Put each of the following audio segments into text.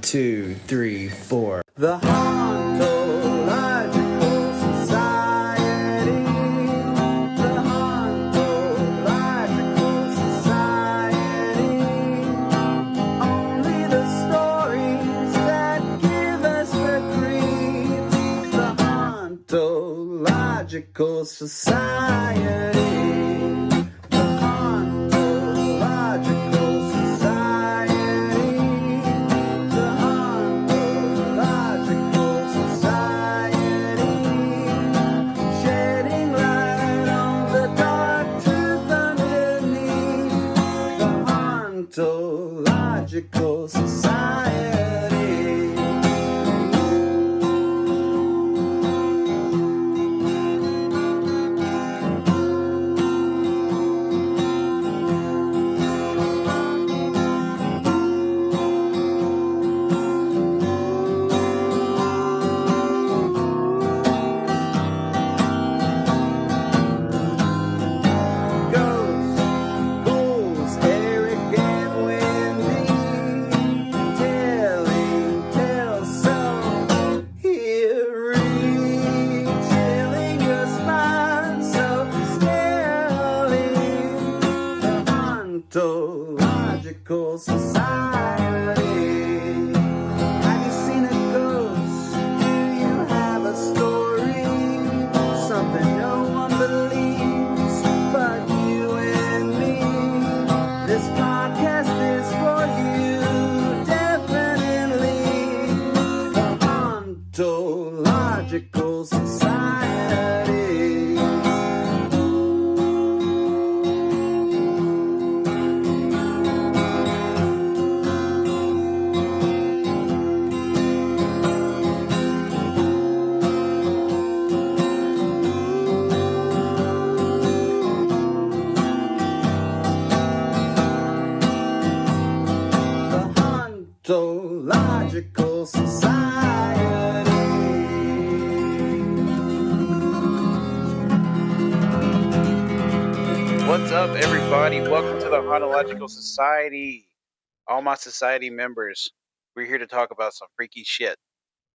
2, 3, 4. The Ontological Society. The Ontological Society. Only the stories that give us the creeps. The Ontological Society. The Ontological Society. The Ontological Society. Shedding light on the dark truth underneath. The Ontological Society. Ghosts, ghouls, Eric and Wendy, telling tales so eerie, chilling your spine so scarily. The Ontological Society. Have you seen a ghost? Do you have a story? Something no one believes but you and me. This podcast is for you, definitely. The Ontological Society. The Ontological Society. What's up, everybody? Welcome to the Ontological Society. All my society members, we're here to talk about some freaky shit.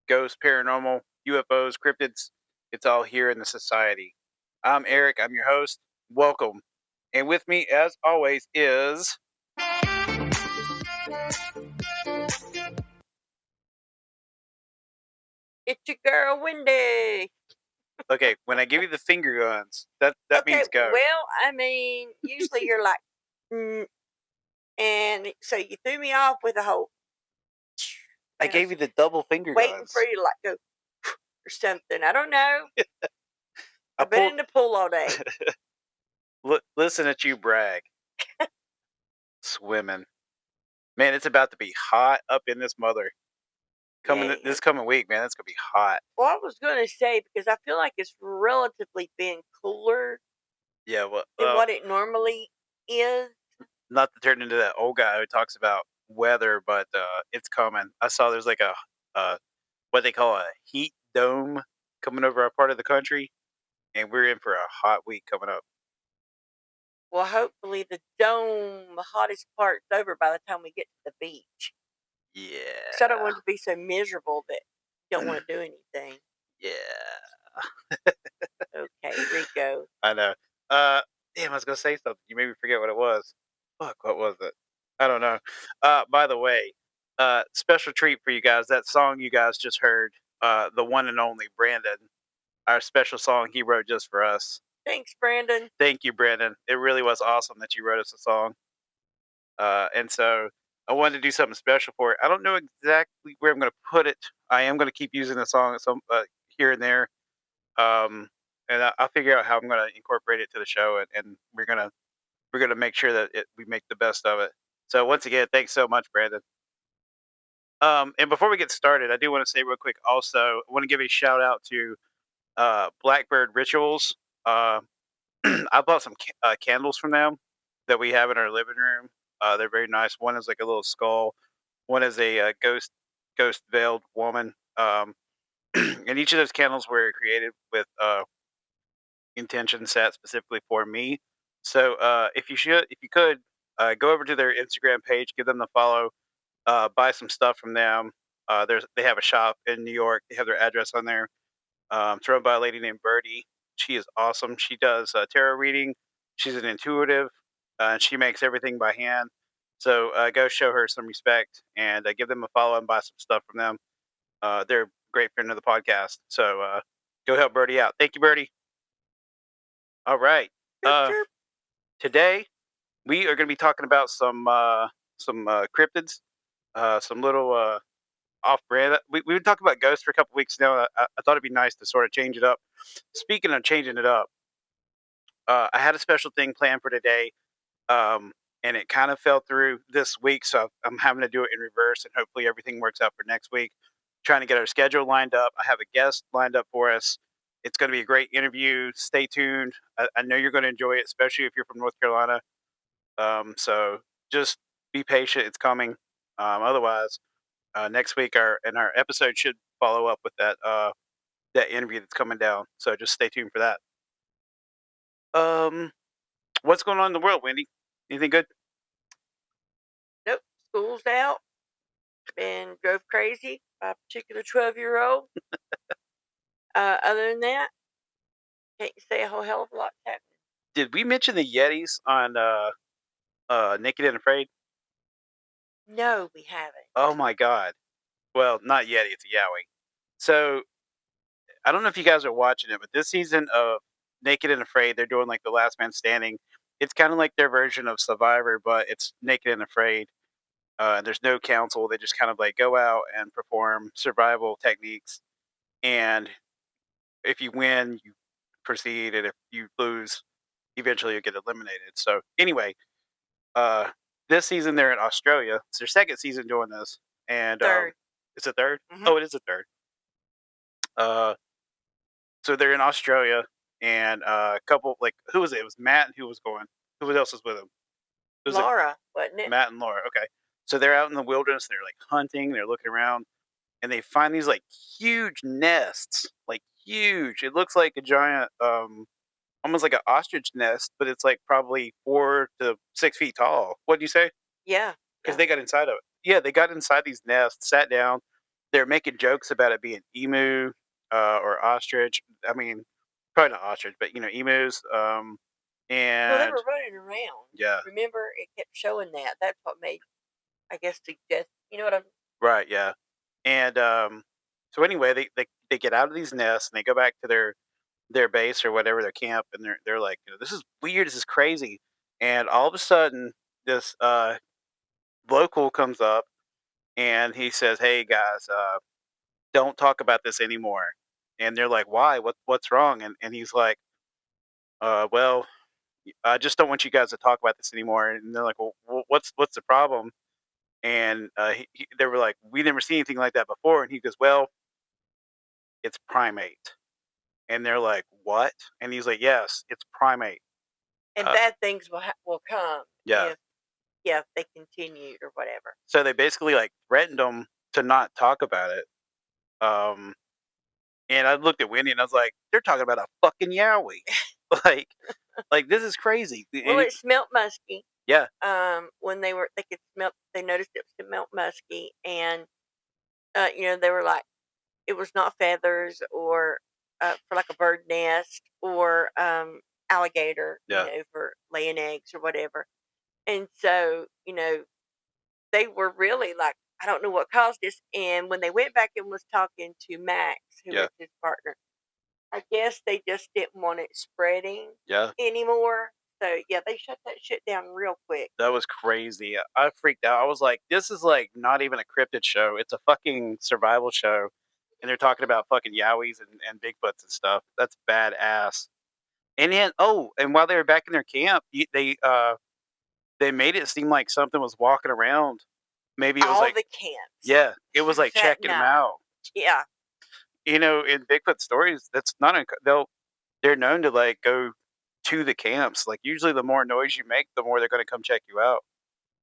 Ghosts, paranormal, UFOs, cryptids. It's all here in the society. I'm Eric. I'm your host. Welcome. And with me, as always, is... It's your girl, Wendy. Okay, when I give you the finger guns, that Okay, means go. well, I mean, usually you're like, and so you threw me off with a whole. I gave you the double finger waiting guns. for you to like go or something. I don't know. I I've been pulled- in the pool all day. Listen at you brag. Swimming. Man, it's about to be hot up in this mother. This coming week, man, it's gonna be hot. Well, I was going to say because I feel like it's relatively been cooler Yeah, well, than what it normally is. not to turn into that old guy who talks about weather, but it's coming. I saw there's like a what they call a heat dome coming over our part of the country, and we're in for a hot week coming up. Well, hopefully the dome, the hottest part's over by the time we get to the beach. Yeah. So I don't want it to be so miserable that you don't want to do anything. Yeah. Okay, Rico. I know. Damn, I was gonna say something. You made me forget what it was. Fuck, what was it? I don't know. By the way, special treat for you guys. That song you guys just heard, the one and only Brandon, our special song he wrote just for us. Thanks, Brandon. Thank you, Brandon. It really was awesome that you wrote us a song. And so I wanted to do something special for it. I don't know exactly where I'm going to put it. I am going to keep using the song some here and there. And I'll figure out how I'm going to incorporate it to the show, and we're gonna make sure that we make the best of it. So once again, thanks so much, Brandon. And before we get started, I do want to say real quick. Also, I want to give a shout out to Blackbird Rituals. I bought some candles from them that we have in our living room. They're very nice. One is like a little skull. One is a ghost veiled woman. And each of those candles were created with intention set specifically for me. So if you could go over to their Instagram page, give them the follow. buy some stuff from them. They have a shop in New York. They have their address on there. It's run by a lady named Birdie. She is awesome. She does tarot reading. She's an intuitive, and she makes everything by hand. So go show her some respect and give them a follow and buy some stuff from them. They're a great friend of the podcast. So go help Birdie out. Thank you, Birdie. All right. Chirp, chirp. Today we are going to be talking about some cryptids, some little off-brand. We've been talking about ghosts for a couple weeks now. I thought it'd be nice to sort of change it up. Speaking of changing it up, I had a special thing planned for today, and it kind of fell through this week, so I'm having to do it in reverse, and hopefully everything works out for next week. Trying to get our schedule lined up. I have a guest lined up for us. It's going to be a great interview. Stay tuned. I know you're going to enjoy it, especially if you're from North Carolina. So just be patient. It's coming. Otherwise, next week our episode should follow up with that interview that's coming down. So just stay tuned for that. What's going on in the world, Wendy? Anything good? Nope. School's out. Been drove crazy by a particular 12-year-old. Other than that, can't say a whole hell of a lot's happening. Did we mention the Yetis on Naked and Afraid? No, we haven't. Oh my God. Well, not Yeti, it's a Yowie. So I don't know if you guys are watching it, but this season of Naked and Afraid, they're doing like the Last Man Standing. It's kind of like their version of Survivor, but it's Naked and Afraid. There's no council. They just kind of like go out and perform survival techniques. And if you win, you proceed. And if you lose, eventually you get eliminated. So anyway, this season they're in Australia. It's their second season doing this. And Third. it's a third? Mhm. Oh, it is a third. So they're in Australia, and a couple, like, who was it? It was Matt and who was going? Who else was with him? It was like Laura, wasn't it? Matt and Laura. Okay. So they're out in the wilderness. They're like hunting. They're looking around, and they find these like huge nests, like huge. It looks like a giant, almost like an ostrich nest, but it's like probably 4 to 6 feet tall. What do you say? Yeah. Because they got inside of it. Yeah, they got inside these nests, sat down. They're making jokes about it being emu or ostrich. I mean, probably not ostrich, but emus. Well, they And were running around. yeah, Remember, it kept showing that. That's what made, I guess, suggest. You know what I'm? right, yeah. And so anyway, they get out of these nests and they go back to their base or whatever, their camp, and they're like, this is weird, this is crazy. And all of a sudden, this local comes up and he says, "Hey guys, don't talk about this anymore." And they're like, "Why? What's wrong?" And he's like, "Well, I just don't want you guys to talk about this anymore." And they're like, "Well, what's the problem?" And they were like, "We never seen anything like that before." And he goes, "Well, it's primate." And they're like, "What?" And he's like, "Yes, it's primate." And Uh, bad things will come. Yeah. If they continue or whatever. So they basically like threatened them to not talk about it. Um, and I looked at Wendy and I was like, "They're talking about a fucking yowie." like, like this is crazy. Well, it smelt musky. Yeah. When they could smell. They noticed it smelt musky, and they were like, it was not feathers or for like a bird nest or alligator, Yeah. for laying eggs or whatever. And so, they were really like, I don't know what caused this. And when they went back and was talking to Max, who Yeah. was his partner, I guess they just didn't want it spreading Yeah. anymore. So yeah, they shut that shit down real quick. That was crazy. I freaked out. I was like, this is like not even a cryptid show. It's a fucking survival show. And they're talking about fucking yowies and Bigfoots and stuff. That's badass. And then, and while they were back in their camp, they made it seem like something was walking around. Maybe it was All like the camps. yeah, it was like That checking them night. out. Yeah. In Bigfoot stories, that's not they're known to like go to the camps. Like usually, the more noise you make, the more they're going to come check you out.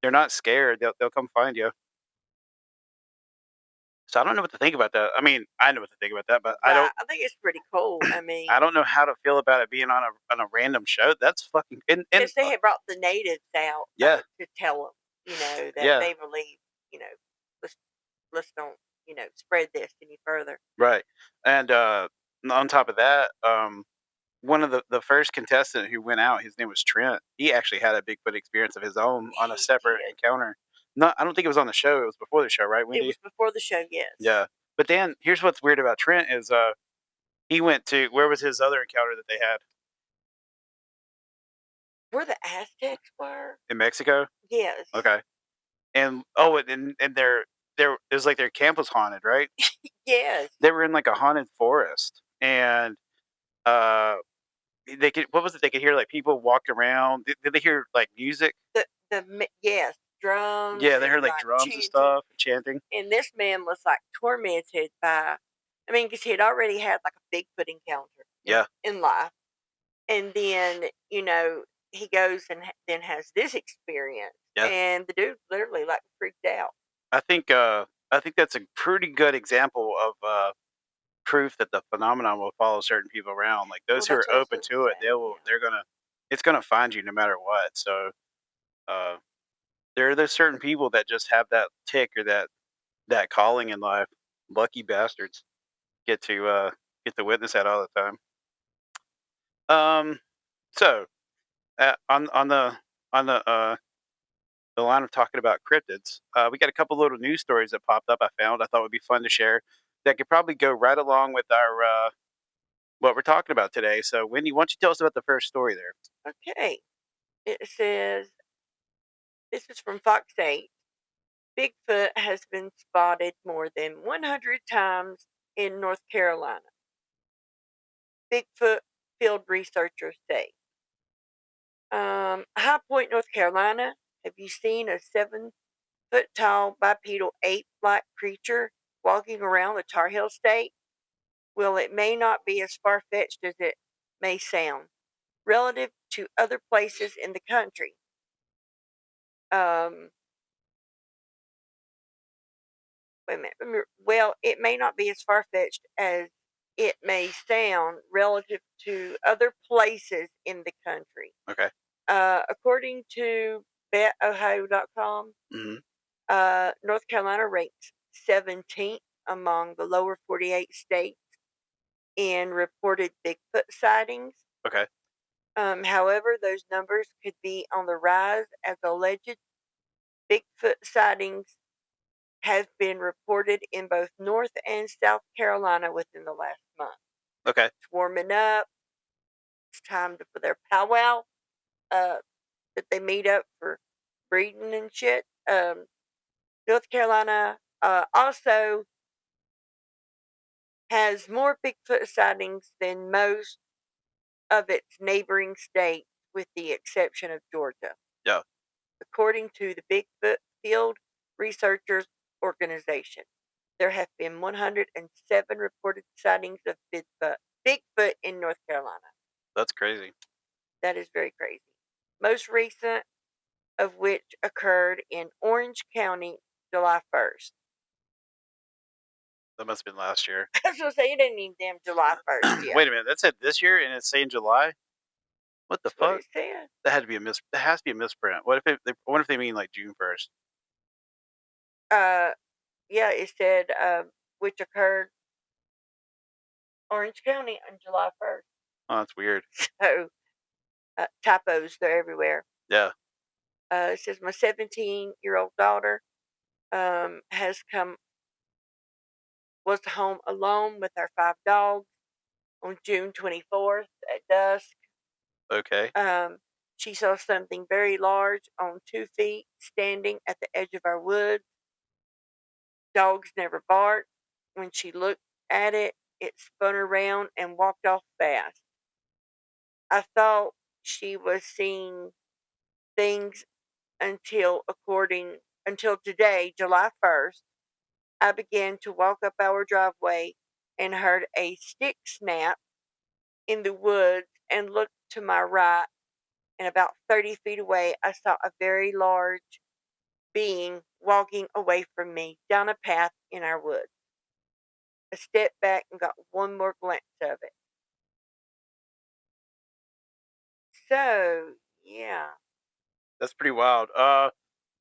They're not scared. They'll come find you. So I don't know what to think about that. I mean, I know what to think about that, but I don't. I think it's pretty cool. I mean, I don't know how to feel about it being on a random show. That's fucking and because they had brought the natives out. Yeah. To tell them, that Yeah. they believe, let's don't, spread this any further. Right. And on top of that, one of the first contestant who went out, his name was Trent. He actually had a Bigfoot experience of his own on a He separate did. encounter. Not, I don't think it was on the show. It was before the show, right, It Wendy? was before the show, yes. Yeah. But then here's what's weird about Trent is he went to, where was his other encounter that they had Where the Aztecs were? in Mexico? Yes. Okay. And oh, and their it was like their camp was haunted, right? Yes. They were in like a haunted forest, and uh, they could, what was it? They could hear like people walk around. Did they hear like music? Yes, drums. Yeah, they heard and, like drums and chanting. stuff, chanting. And this man was like tormented by, I mean, because he had already had like a Bigfoot encounter Yeah, in life. And then, he goes and then has this experience. yeah. And the dude literally like freaked out. I think that's a pretty good example of proof that the phenomenon will follow certain people around. Like those who Well, are that's what I was open gonna to it, say, yeah. they're gonna, it's gonna find you no matter what. So uh, there are those certain people that just have that tick or that calling in life. Lucky bastards get to witness that all the time. So on the line of talking about cryptids, we got a couple little news stories that popped up. I found I thought would be fun to share that could probably go right along with our what we're talking about today. So, Wendy, why don't you tell us about the first story there? Okay. It says, this is from Fox 8. Bigfoot has been spotted more than 100 times in North Carolina. Bigfoot field researchers say. High Point, North Carolina. Have you seen a 7-foot tall bipedal ape like creature walking around the Tar Heel State? Well, it may not be as far fetched as it may sound relative to other places in the country. Um, Wait a minute. Well, it may not be as far fetched as it may sound relative to other places in the country. Okay. According to betohio.com, Hmm. North Carolina ranks 17th among the lower 48 states in reported Bigfoot sightings. Okay. However, those numbers could be on the rise as alleged Bigfoot sightings have been reported in both North and South Carolina within the last month. Okay. It's warming up. It's time for their powwow that they meet up for breeding and shit. North Carolina also has more Bigfoot sightings than most of its neighboring states, with the exception of Georgia. Yeah. According to the Bigfoot Field Researchers Organization, there have been 107 reported sightings of Bigfoot in North Carolina. That's crazy. That is very crazy. Most recent of which occurred in Orange County, July 1st. That must have been last year. I was going to say, it ain't even damn July 1st yet. Wait a minute. That said this year, and it's saying July. What the That's what fuck? it said. That had to be a That has to be a misprint. What if I wonder if they mean like June 1st? Yeah, it said which occurred Orange County on July 1st. Oh, that's weird. So typos, they're everywhere. Yeah. It says my 17-year-old daughter was home alone with our 5 dogs on June 24th at dusk. Okay. She saw something very large on 2 feet standing at the edge of our woods. Dogs never barked. When she looked at it, it spun around and walked off fast. I thought she was seeing things until today, July 1st. I began to walk up our driveway and heard a stick snap in the woods and looked to my right, and about 30 feet away, I saw a very large being walking away from me down a path in our woods. I stepped back and got one more glance of it. So, yeah. That's pretty wild.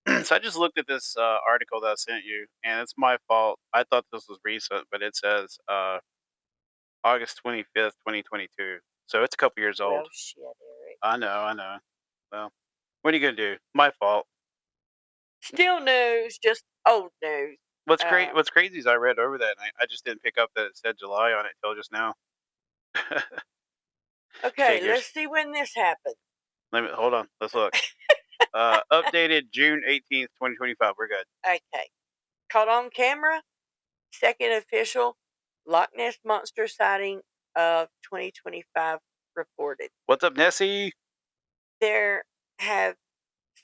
So I just looked at this article that I sent you, and it's my fault. I thought this was recent, but it says August 25th, 2022. So it's a couple years old. Well, shit, Eric. I know, I know. Well, what are you gonna do? My fault. Still news, just old news. What's great? What's crazy is I read over that, and I just didn't pick up that it said July on it till just now. Okay, Figures. let's see when this happened. Let me hold on. Let's look. Updated June 18th, 2025. We're good. Okay. Caught on camera, second official Loch Ness Monster sighting of 2025 reported. What's up, Nessie? There have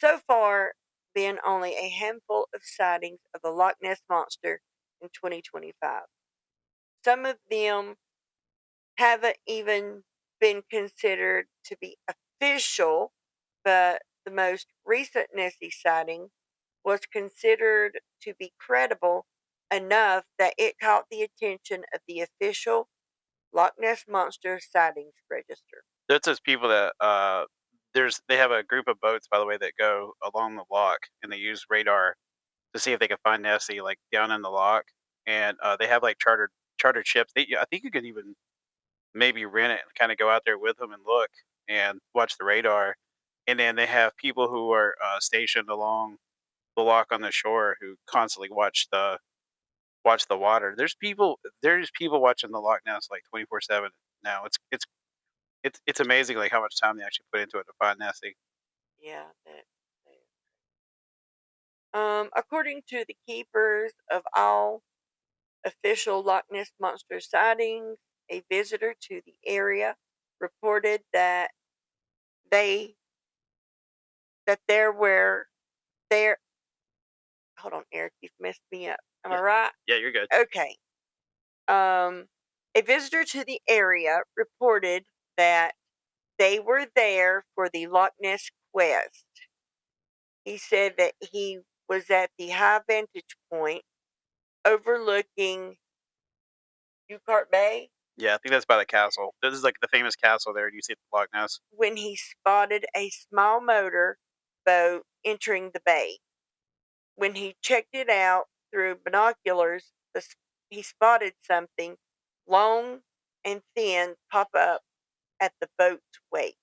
so far been only a handful of sightings of the Loch Ness Monster in 2025. Some of them haven't even been considered to be official, but the most recent Nessie sighting was considered to be credible enough that it caught the attention of the official Loch Ness Monster Sightings Register. There's those people that they have a group of boats, by the way, that go along the loch, and they use radar to see if they can find Nessie like down in the loch, and they have like chartered ships. I think you could even maybe rent it and kind of go out there with them and look and watch the radar. And then they have people who are stationed along the loch on the shore who constantly watch the water. There's people watching the Loch Ness like 24/7 now. It's amazing like how much time they actually put into it to find Nessie. Yeah, according to the keepers of all official Loch Ness Monster sightings, a visitor to the area reported they that there were there. Hold on, Eric, you've messed me up. Am I Yeah, right? yeah, you're good. Okay. A visitor to the area reported that they were there for the Loch Ness quest. He said that he was at the high vantage point overlooking Ukart Bay Yeah, I think that's by the castle. This is like the famous castle there. You see at the Loch Ness. when he spotted a small motor boat entering the bay. When he checked it out through binoculars, he spotted something long and thin pop up at the boat's wake.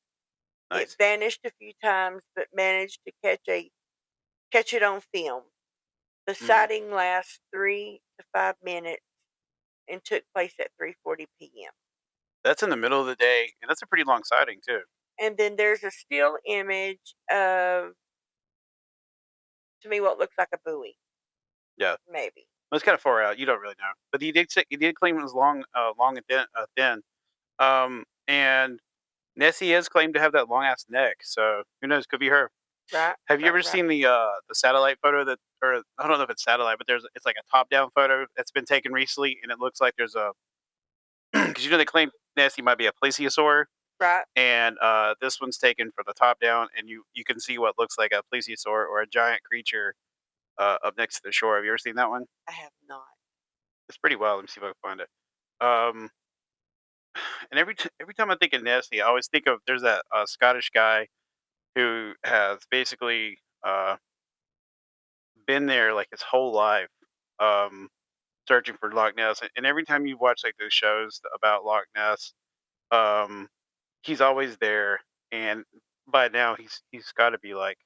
It Nice. vanished a few times, but managed to catch it on film. The sighting lasts 3 to 5 minutes and took place at 3:40 p.m. That's in the middle of the day, and that's a pretty long sighting too. And then there's a still image of, to me, what looks like a buoy, Yeah, maybe. it's kind of far out. You don't really know, but he did claim it was long and thin. And Nessie is claimed to have that long ass neck, so who knows? Could be her. Right? Have you ever seen the satellite photo that, or I don't know if it's satellite, but it's like a top down photo that's been taken recently, and it looks like there's a because they claim Nessie might be a plesiosaur, Right? and this one's taken from the top down, and you can see what looks like a plesiosaur or a giant creature up next to the shore. Have you ever seen that one? I have not. It's pretty wild. Let me see if I can find it. Um, and every time I think of Nessie, I always think of there's that Scottish guy who has basically been there like his whole life, um, searching for Loch Ness. And every time you watch like those shows about Loch Ness, um, he's always there. And by now he's got to be like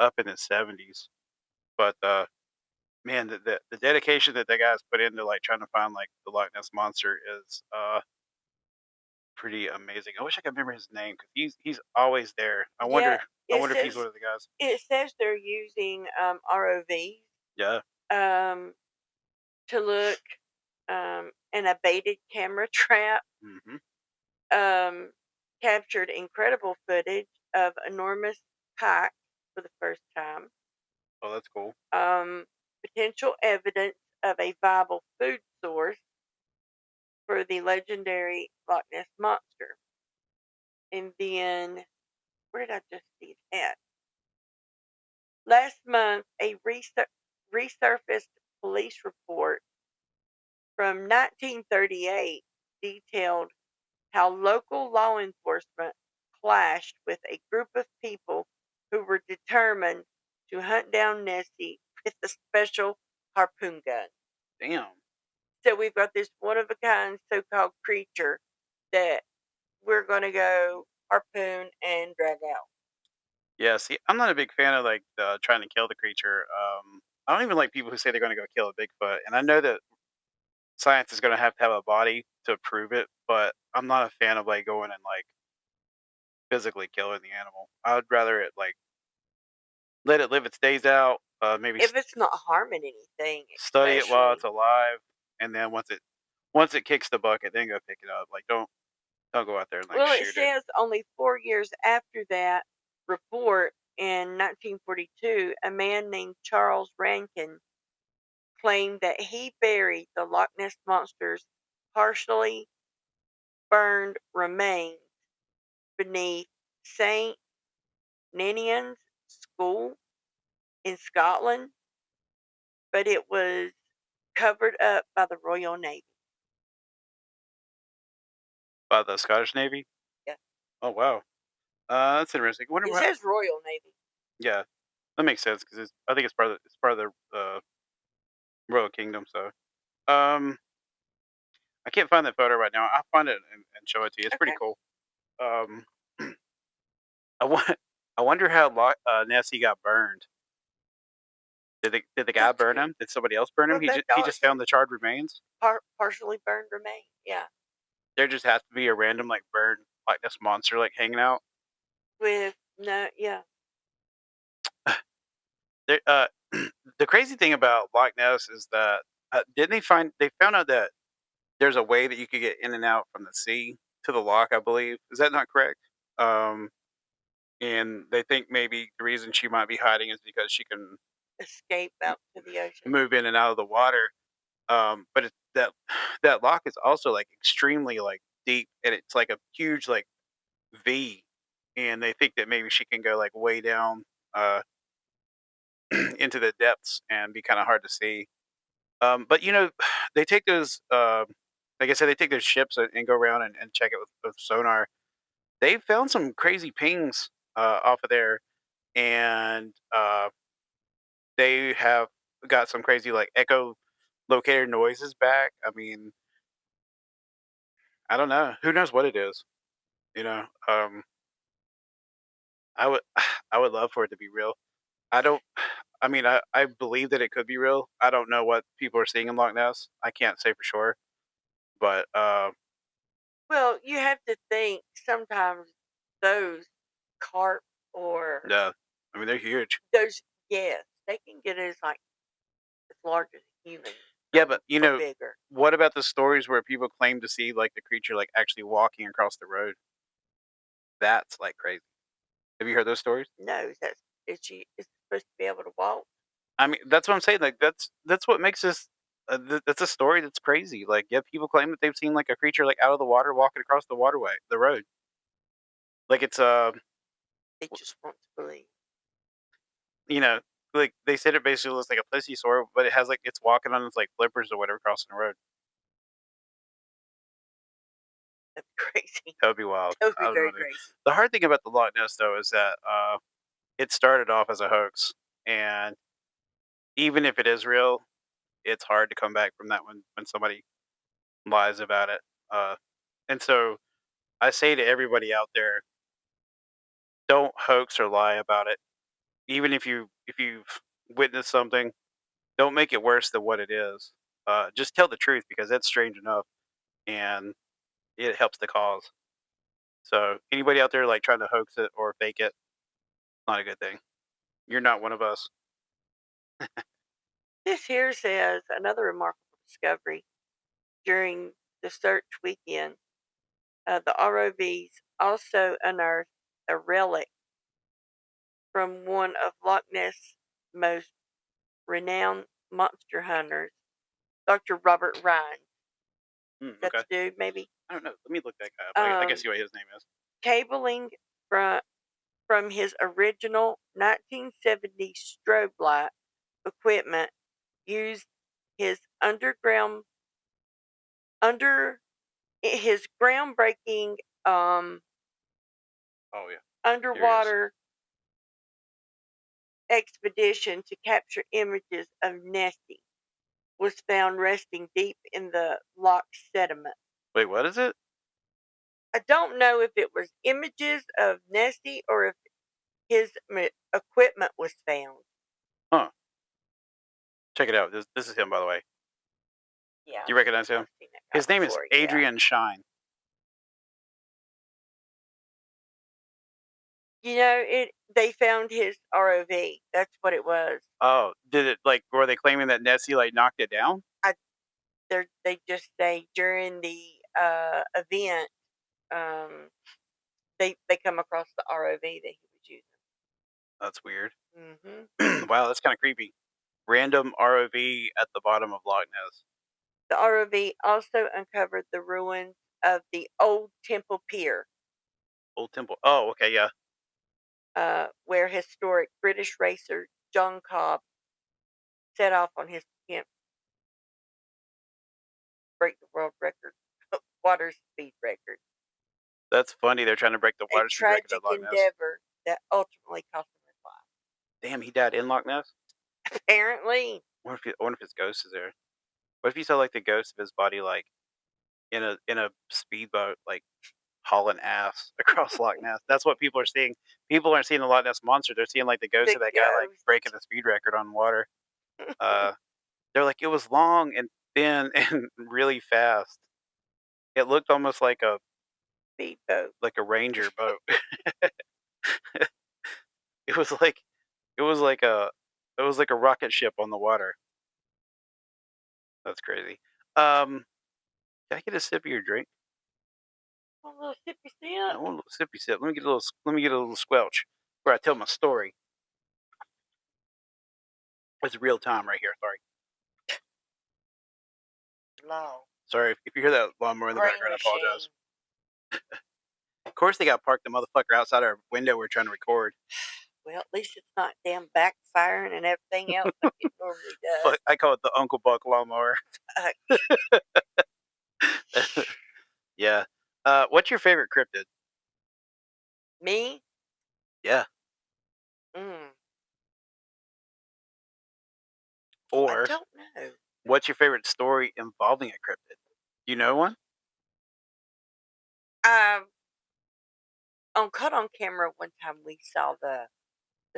up in his 70s. But man, the dedication that the guys put into like trying to find like the Loch Ness monster is pretty amazing. I wish I could remember his name because he's always there. Yeah, I it wonder if he's says one of the guys. it says they're using ROVs Yeah. um, to look, and a baited camera trap Hmm. um, captured incredible footage of enormous pike for the first time. Oh, that's cool. Potential evidence of a viable food source for the legendary Loch Ness monster. And then, where did I just see that? Last month, a resurfaced police report from 1938 detailed how local law enforcement clashed with a group of people who were determined to hunt down Nessie with a special harpoon gun. Damn. So we've got this one of a kind so called creature that we're going to go harpoon and drag out. Yeah, see, I'm not a big fan of like trying to kill the creature. I don't even like people who say they're going to go kill a Bigfoot, and I know that science is going to have a body to prove it, but I'm not a fan of like going and like physically killing the animal. I'd rather it like let it live its days out. Maybe If it's not harming anything, study it while it's especially. alive, and then once it kicks the bucket, then go pick it up. Like don't go out there and like Well, it shoot it. says only 4 years after that report in 1942, a man named Charles Rankin claimed that he buried the Loch Ness Monster's partially burned remains beneath St. Ninian's School in Scotland, but it was covered up by the Royal Navy. By the Scottish Navy. Yeah. Oh wow, that's interesting. I wonder It what. says Royal Navy. Yeah, that makes sense because I think it's part of the Royal Kingdom. So I can't find that photo right now. I'll find it and show it to you. It's pretty Okay. cool. Um, I want. I wonder how Nessie got burned. Did the guy That's burn good. him? Did somebody else burn him? Well, that's He just found awesome. the charred remains. Partially burned remains. Yeah. There just has to be a random like burned like this monster like hanging out. With no, yeah. There, the crazy thing about Loch Ness is that didn't they found out that there's a way that you could get in and out from the sea to the loch, I believe. Is that not correct? Um, and they think maybe the reason she might be hiding is because she can Escape out to the ocean. move in and out of the water. But that that loch is also like extremely like deep, and it's like a huge like V, and they think that maybe she can go like way down uh, into the depths and be kind of hard to see. But you know, they take those. Like I said, they take those ships and go around and check it with sonar. They found some crazy pings off of there, and they have got some crazy like echo locator noises back. I mean, I don't know. Who knows what it is? You know, I would I would love for it to be real. I don't. I mean, I believe that it could be real. I don't know what people are seeing in Loch Ness. I can't say for sure, but Well, you have to think sometimes those carp or yeah, I mean they're huge. those, yes, they can get as large as a human Yeah, but you or know, bigger. what about the stories where people claim to see like the creature like actually walking across the road? That's like crazy. Have you heard those stories? No, is supposed to be able to walk. I mean, that's what I'm saying. Like that's what makes this. That's a story that's crazy. Like, yeah, people claim that they've seen like a creature like out of the water walking across the waterway, the road. Like it's They just want to believe. you know, like they said it basically looks like a plesiosaur, but it has like it's walking on its like flippers or whatever crossing the road. That's crazy. That would be wild. That would I be don't know. very Dude. crazy. The hard thing about the Loch Ness though is that it started off as a hoax, and even if it is real, it's hard to come back from that when somebody lies about it. And so I say to everybody out there, don't hoax or lie about it. Even if you've witnessed something, don't make it worse than what it is. Just tell the truth because that's strange enough, and it helps the cause. So anybody out there like trying to hoax it or fake it, not a good thing. You're not one of us. This here says another remarkable discovery during the search weekend. The ROVs also unearthed a relic from one of Loch Ness' most renowned monster hunters, Dr. Robert Ryan. That Okay. the dude, maybe? I don't know. Let me look that guy up. I can Um, see what his name is. cabling from his original 1970 strobe light equipment used his under his groundbreaking Oh yeah. Here he is. underwater expedition to capture images of Nessie was found resting deep in the loch sediment. Wait, what is it? I don't know if it was images of Nessie or if his equipment was found. Huh. Check it out. This is him, by the way. Yeah. Do you recognize him? I've seen that guy His name is before, yeah. Adrian Shine. You know, they found his ROV. That's what it was. Oh, did it like? Were they claiming that Nessie like knocked it down? They just say during the event, they come across the ROV that he was using. That's weird. Mm-hmm. Wow, that's kind of creepy. Random ROV at the bottom of Loch Ness. The ROV also uncovered the ruins of the old Temple Pier, Old Temple. Oh, okay, yeah. where historic British racer John Cobb set off on his attempt to break the world record, water speed record. That's funny. They're trying to break the A water speed record tragic at Loch Ness. endeavor that ultimately cost him his life. Damn, he died in Loch Ness. Apparently, I wonder if his ghost is there. What if you saw like the ghost of his body like in a speedboat like hauling ass across Loch Ness? That's what people are seeing. People aren't seeing the Loch Ness monster. They're seeing like the ghost of that guy like breaking the speed record on water. They're like, it was long and thin and really fast. It looked almost like a speedboat, like a ranger boat. It was like a rocket ship on the water. That's crazy. Can I get a sip of your drink? a little sippy I sip. want a little sippy sip. Let me get a little squelch where I tell my story. It's real time right here. Sorry. Long. Sorry if you hear that lawnmower in the Grain background. I machine. apologize. Of course, they got parked the motherfucker outside our window. We're trying to record. Well, at least it's not damn backfiring and everything else like it normally does. I call it the Uncle Buck lawnmower. Yeah. What's your favorite cryptid? Me? Yeah. I Or don't know. what's your favorite story involving a cryptid? You know one? On caught on camera one time we saw the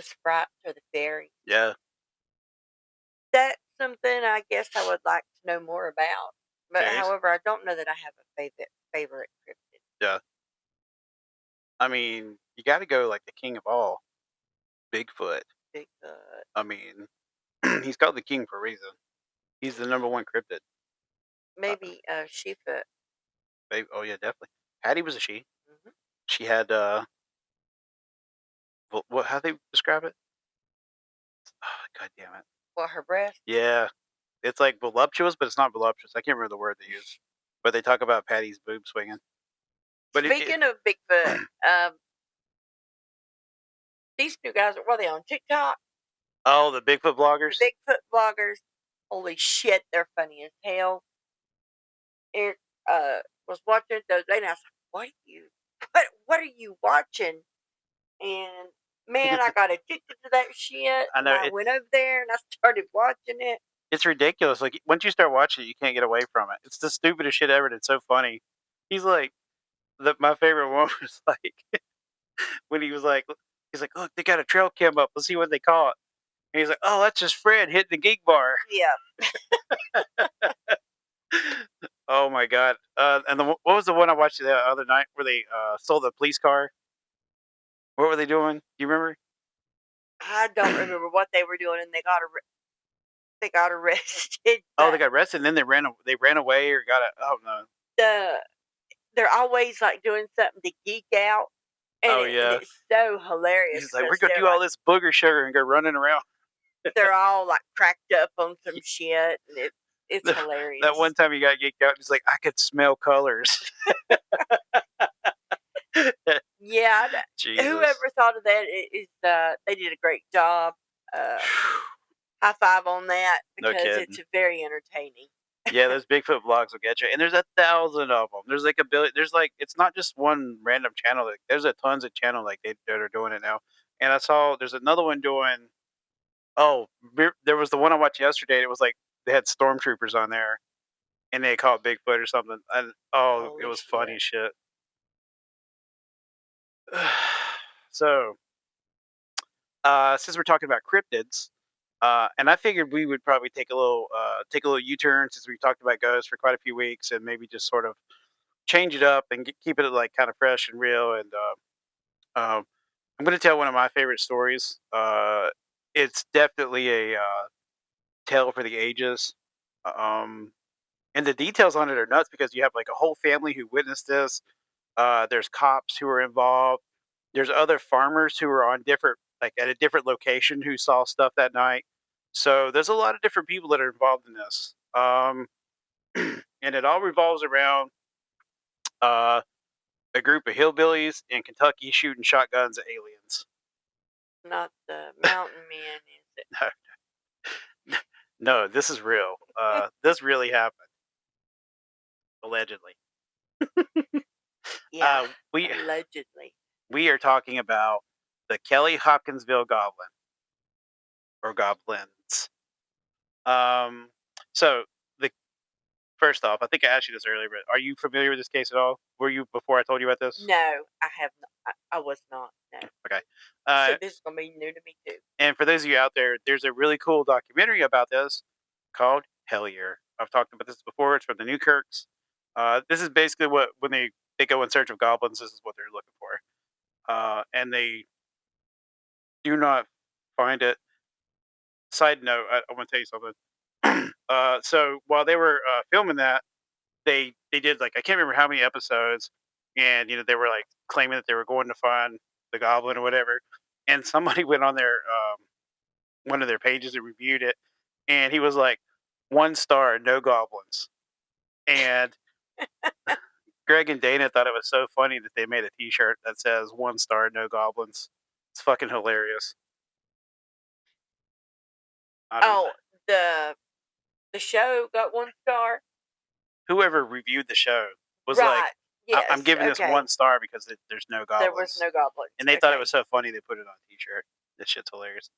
sprites or the fairy. Yeah. That's something I guess I would like to know more about. But Fairies? however, I don't know that I have a favorite cryptid. Yeah. I mean, you got to go like the king of all, Bigfoot. Bigfoot. I mean, he's called the king for a reason. He's the number one cryptid. Maybe Shefoot. Oh yeah, definitely. Hattie was a she. Mm-hmm. She had what? How they describe it? Oh, God damn it. What, her breast? Yeah, it's like voluptuous, but it's not voluptuous. I can't remember the word they use, but they talk about Patty's boob swinging. But Speaking of Bigfoot, these new guys, what are they on TikTok? Oh, the Bigfoot bloggers. The Bigfoot bloggers. Holy shit, they're funny as hell. It was watching it the other day, and I was like, what are you watching? And man, I got addicted to that shit. I know, And I went over there and I started watching it. It's ridiculous. Like once you start watching it, you can't get away from it. It's the stupidest shit ever. And it's so funny. He's like, my favorite one was like when he's like, look, they got a trail cam up. Let's see what they caught. And he's like, oh, that's just Fred hitting the geek bar. Yeah. Oh my god. And what was the one I watched the other night where they stole the police car? What were they doing? Do you remember? I don't remember what they were doing, and they got arrested. Oh, they got arrested, and then they ran away or got a. Oh no. They're always like doing something to geek out. And and it's so hilarious. He's like, we're gonna do all this booger sugar and go running around. They're all like cracked up on some shit, and it's hilarious. That one time he got geeked out, he's like, I could smell colors. Yeah, Jesus. whoever thought of that is they did a great job. High five on that because it's very entertaining. Yeah, those Bigfoot vlogs will get you, and there's 1,000 of them. There's like a billion. There's like it's not just one random channel. Like, there's a tons of channel like that are doing it now. And I saw there's another one doing Oh, there was the one I watched yesterday. It was like they had stormtroopers on there, and they caught Bigfoot or something. And oh, it Holy was funny shit. shit. So, since we're talking about cryptids, and I figured we would probably take a little U-turn since we talked about ghosts for quite a few weeks, and maybe just sort of change it up and keep it like kind of fresh and real. And I'm going to tell one of my favorite stories. It's definitely a tale for the ages. Um, and the details on it are nuts because you have like a whole family who witnessed this. There's cops who are involved. There's other farmers who are on different, like at a different location who saw stuff that night. So there's a lot of different people that are involved in this. And it all revolves around uh, a group of hillbillies in Kentucky shooting shotguns at aliens. Not the mountain man, is it? No, this is real. This really happened, allegedly. Yeah, We allegedly. we are talking about the Kelly Hopkinsville Goblin or goblins. Um, so the first off, I think I asked you this earlier, but are you familiar with this case at all? Were you before I told you about this? No, I have not. I was not. No. Okay. So this is gonna be new to me too. And for those of you out there, there's a really cool documentary about this called Hellier. I've talked about this before. It's from the Newkirks. This is basically what when they go in search of goblins, this is what they're looking for. And they do not find it. Side note, I want to tell you something. So while they were filming that, they did like I can't remember how many episodes, and they were like claiming that they were going to find the goblin or whatever. And somebody went on their one of their pages and reviewed it, and he was like, 1 star, no goblins. And Greg and Dana thought it was so funny that they made a T-shirt that says 1 star, no goblins. It's fucking hilarious. I don't. Oh, the show got 1 star. Whoever reviewed the show was like, Right. Yes. I'm giving this okay. 1 star because there's no goblins. There was no goblins. And they thought it Okay. was so funny they put it on a T-shirt. This shit's hilarious.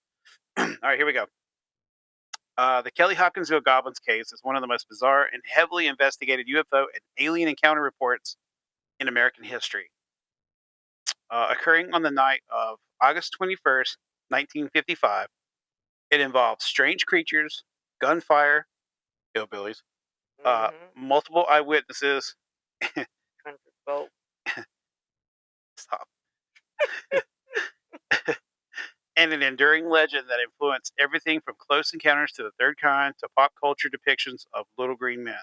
All right, here we go. The Kelly Hopkinsville Goblins case is one of the most bizarre and heavily investigated UFO and alien encounter reports in American history. Occurring on the night of August 21st, 1955, it involves strange creatures, gunfire, hillbillies, multiple eyewitnesses. 100-volt. Stop. And an enduring legend that influenced everything from close encounters to the third kind to pop culture depictions of little green men.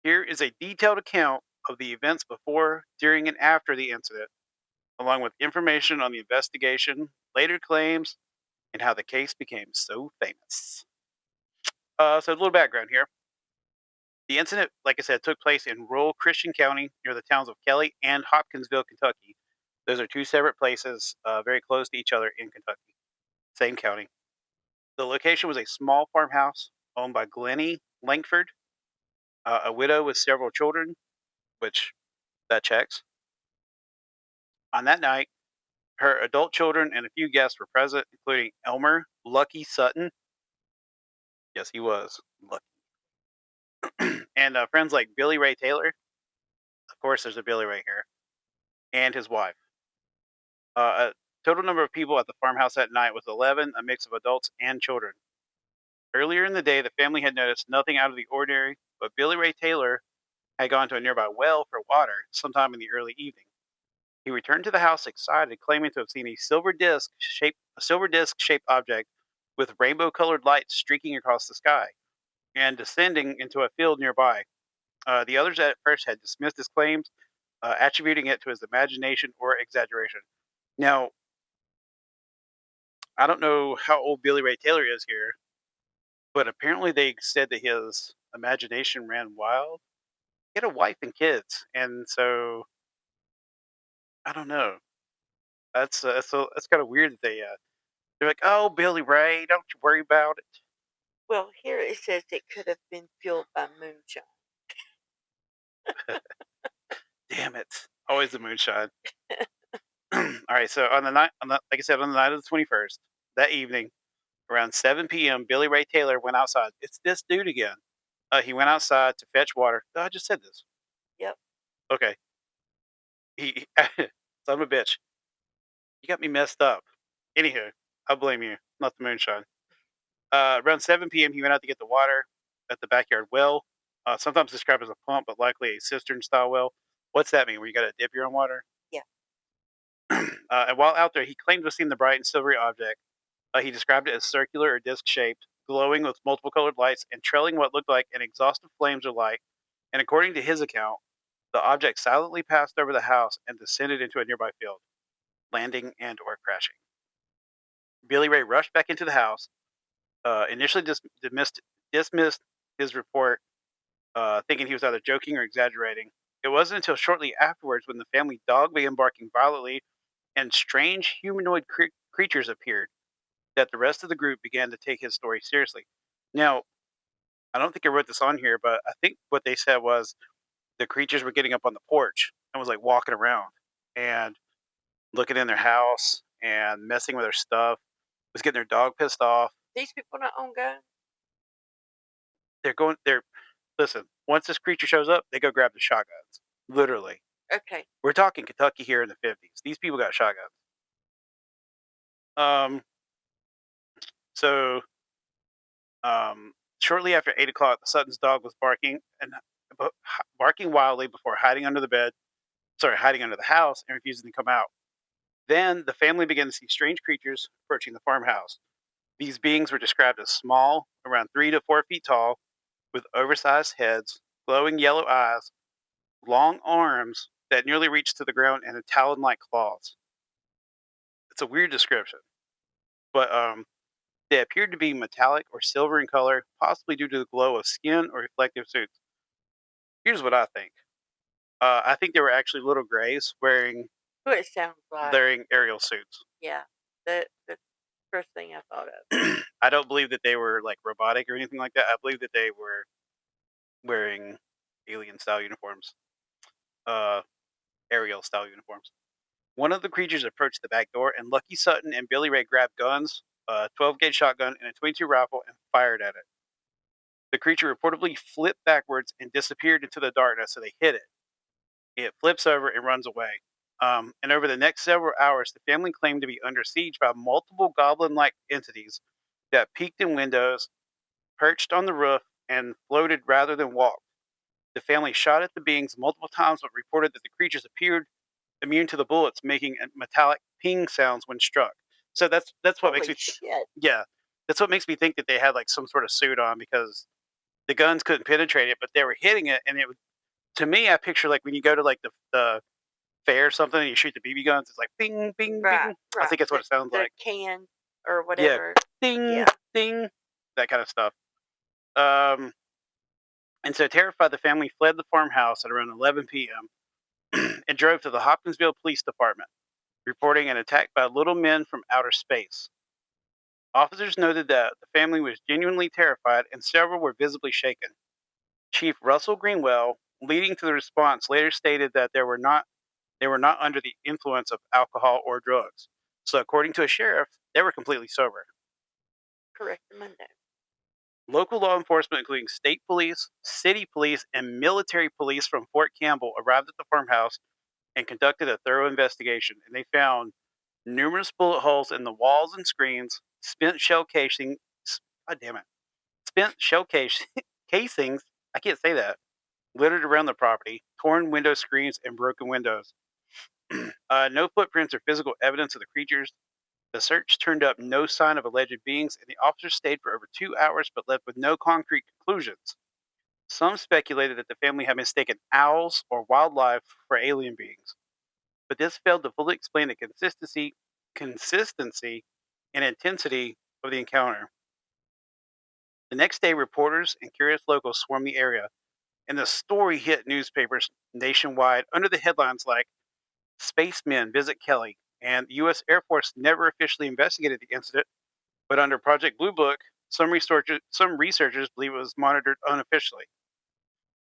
Here is a detailed account of the events before, during, and after the incident, along with information on the investigation, later claims, and how the case became so famous. So a little background here. The incident, like I said, took place in rural Christian County near the towns of Kelly and Hopkinsville, Kentucky. Those are two separate places, very close to each other in Kentucky, same county. The location was a small farmhouse owned by Glennie Langford, a widow with several children, which that checks. On that night, her adult children and a few guests were present, including Elmer Lucky Sutton. Yes, he was lucky. And friends like Billy Ray Taylor. Of course, there's a Billy Ray here. And his wife. A total number of people at the farmhouse that night was 11, a mix of adults and children. Earlier in the day, the family had noticed nothing out of the ordinary, but Billy Ray Taylor had gone to a nearby well for water sometime in the early evening. He returned to the house excited, claiming to have seen a silver disc shaped object with rainbow-colored lights streaking across the sky and descending into a field nearby. The others at first had dismissed his claims, attributing it to his imagination or exaggeration. Now, I don't know how old Billy Ray Taylor is here, but apparently they said that his imagination ran wild. He had a wife and kids, and so I don't know. That's kind of weird that they're like, "Oh, Billy Ray, don't you worry about it." Well, here it says it could have been fueled by moonshine. Damn it! Always the moonshine. All right, so on the night, like I said, on the night of the 21st, that evening, Around 7 p.m., Billy Ray Taylor went outside. It's this dude again. He went outside to fetch water. Oh, I just said this. Yep. Okay. Son of a bitch. You got me messed up. Anywho, I'll blame you, not the moonshine. Around 7 p.m., he went out to get the water at the backyard well, sometimes described as a pump, but likely a cistern-style well. What's that mean? Where you got to dip your own water? Yeah. And while out there, he claimed to have seen the bright and silvery object. He described it as circular or disc-shaped, glowing with multiple colored lights and trailing what looked like an exhaust of flames or light. And according to his account, the object silently passed over the house and descended into a nearby field, landing and or crashing. Billy Ray rushed back into the house, initially dismissed his report, thinking he was either joking or exaggerating. It wasn't until shortly afterwards when the family dog began barking violently and strange humanoid creatures appeared that the rest of the group began to take his story seriously. Now, I don't think I wrote this on here, but I think what they said was the creatures were getting up on the porch and was like walking around and looking in their house and messing with their stuff, was getting their dog pissed off. These people not on guns? They're listen, once this creature shows up, they go grab the shotguns. Literally. Okay. We're talking Kentucky here in the 50s. These people got shotguns. So shortly after 8 o'clock, the Sutton's dog was barking wildly before hiding under the house and refusing to come out. Then the family began to see strange creatures approaching the farmhouse. These beings were described as small, around 3 to 4 feet tall, with oversized heads, glowing yellow eyes, long arms that nearly reached to the ground, and talon-like claws. It's a weird description, but they appeared to be metallic or silver in color, possibly due to the glow of skin or reflective suits. Here's what I think. I think they were actually little grays wearing What it sounds like. aerial suits. Yeah. The first thing I thought of. I don't believe that they were like robotic or anything like that. I believe that they were wearing alien style uniforms, aerial style uniforms. One of the creatures approached the back door, and Lucky Sutton and Billy Ray grabbed guns, a 12-gauge shotgun, and a 22 rifle, and fired at it. The creature reportedly flipped backwards and disappeared into the darkness, so they hit it. It flips over and runs away. And over the next several hours, the family claimed to be under siege by multiple goblin-like entities that peeked in windows, perched on the roof, and floated rather than walked. The family shot at the beings multiple times, but reported that the creatures appeared immune to the bullets, making metallic ping sounds when struck. So that's what makes me shit. Yeah, that's what makes me think that they had like some sort of suit on, because the guns couldn't penetrate it, but they were hitting it, and it was, to me, I picture like when you go to like the fair or something and you shoot the BB guns, it's like bing, bing, Right. bing. I think that's what it sounds The like. can or whatever. Ding, Yeah. ding, that kind of stuff. And so terrified, the family fled the farmhouse at around 11 p.m. and drove to the Hopkinsville Police Department, reporting an attack by little men from outer space. Officers noted that the family was genuinely terrified and several were visibly shaken. Chief Russell Greenwell, leading to the response, later stated that they were not under the influence of alcohol or drugs. So according to a sheriff, they were completely sober. Correct Monday. Local law enforcement, including state police, city police, and military police from Fort Campbell, arrived at the farmhouse and conducted a thorough investigation. And they found numerous bullet holes in the walls and screens, spent shell casings. God damn it! Spent shell casings. I can't say that. Littered around the property, torn window screens, and broken windows. No footprints or physical evidence of the creatures. The search turned up no sign of alleged beings, and the officers stayed for over 2 hours but left with no concrete conclusions. Some speculated that the family had mistaken owls or wildlife for alien beings, but this failed to fully explain the consistency, and intensity of the encounter. The next day, reporters and curious locals swarmed the area, and the story hit newspapers nationwide under the headlines like "Spacemen Visit Kelly," and the U.S. Air Force never officially investigated the incident, but under Project Blue Book, some researchers believe it was monitored unofficially.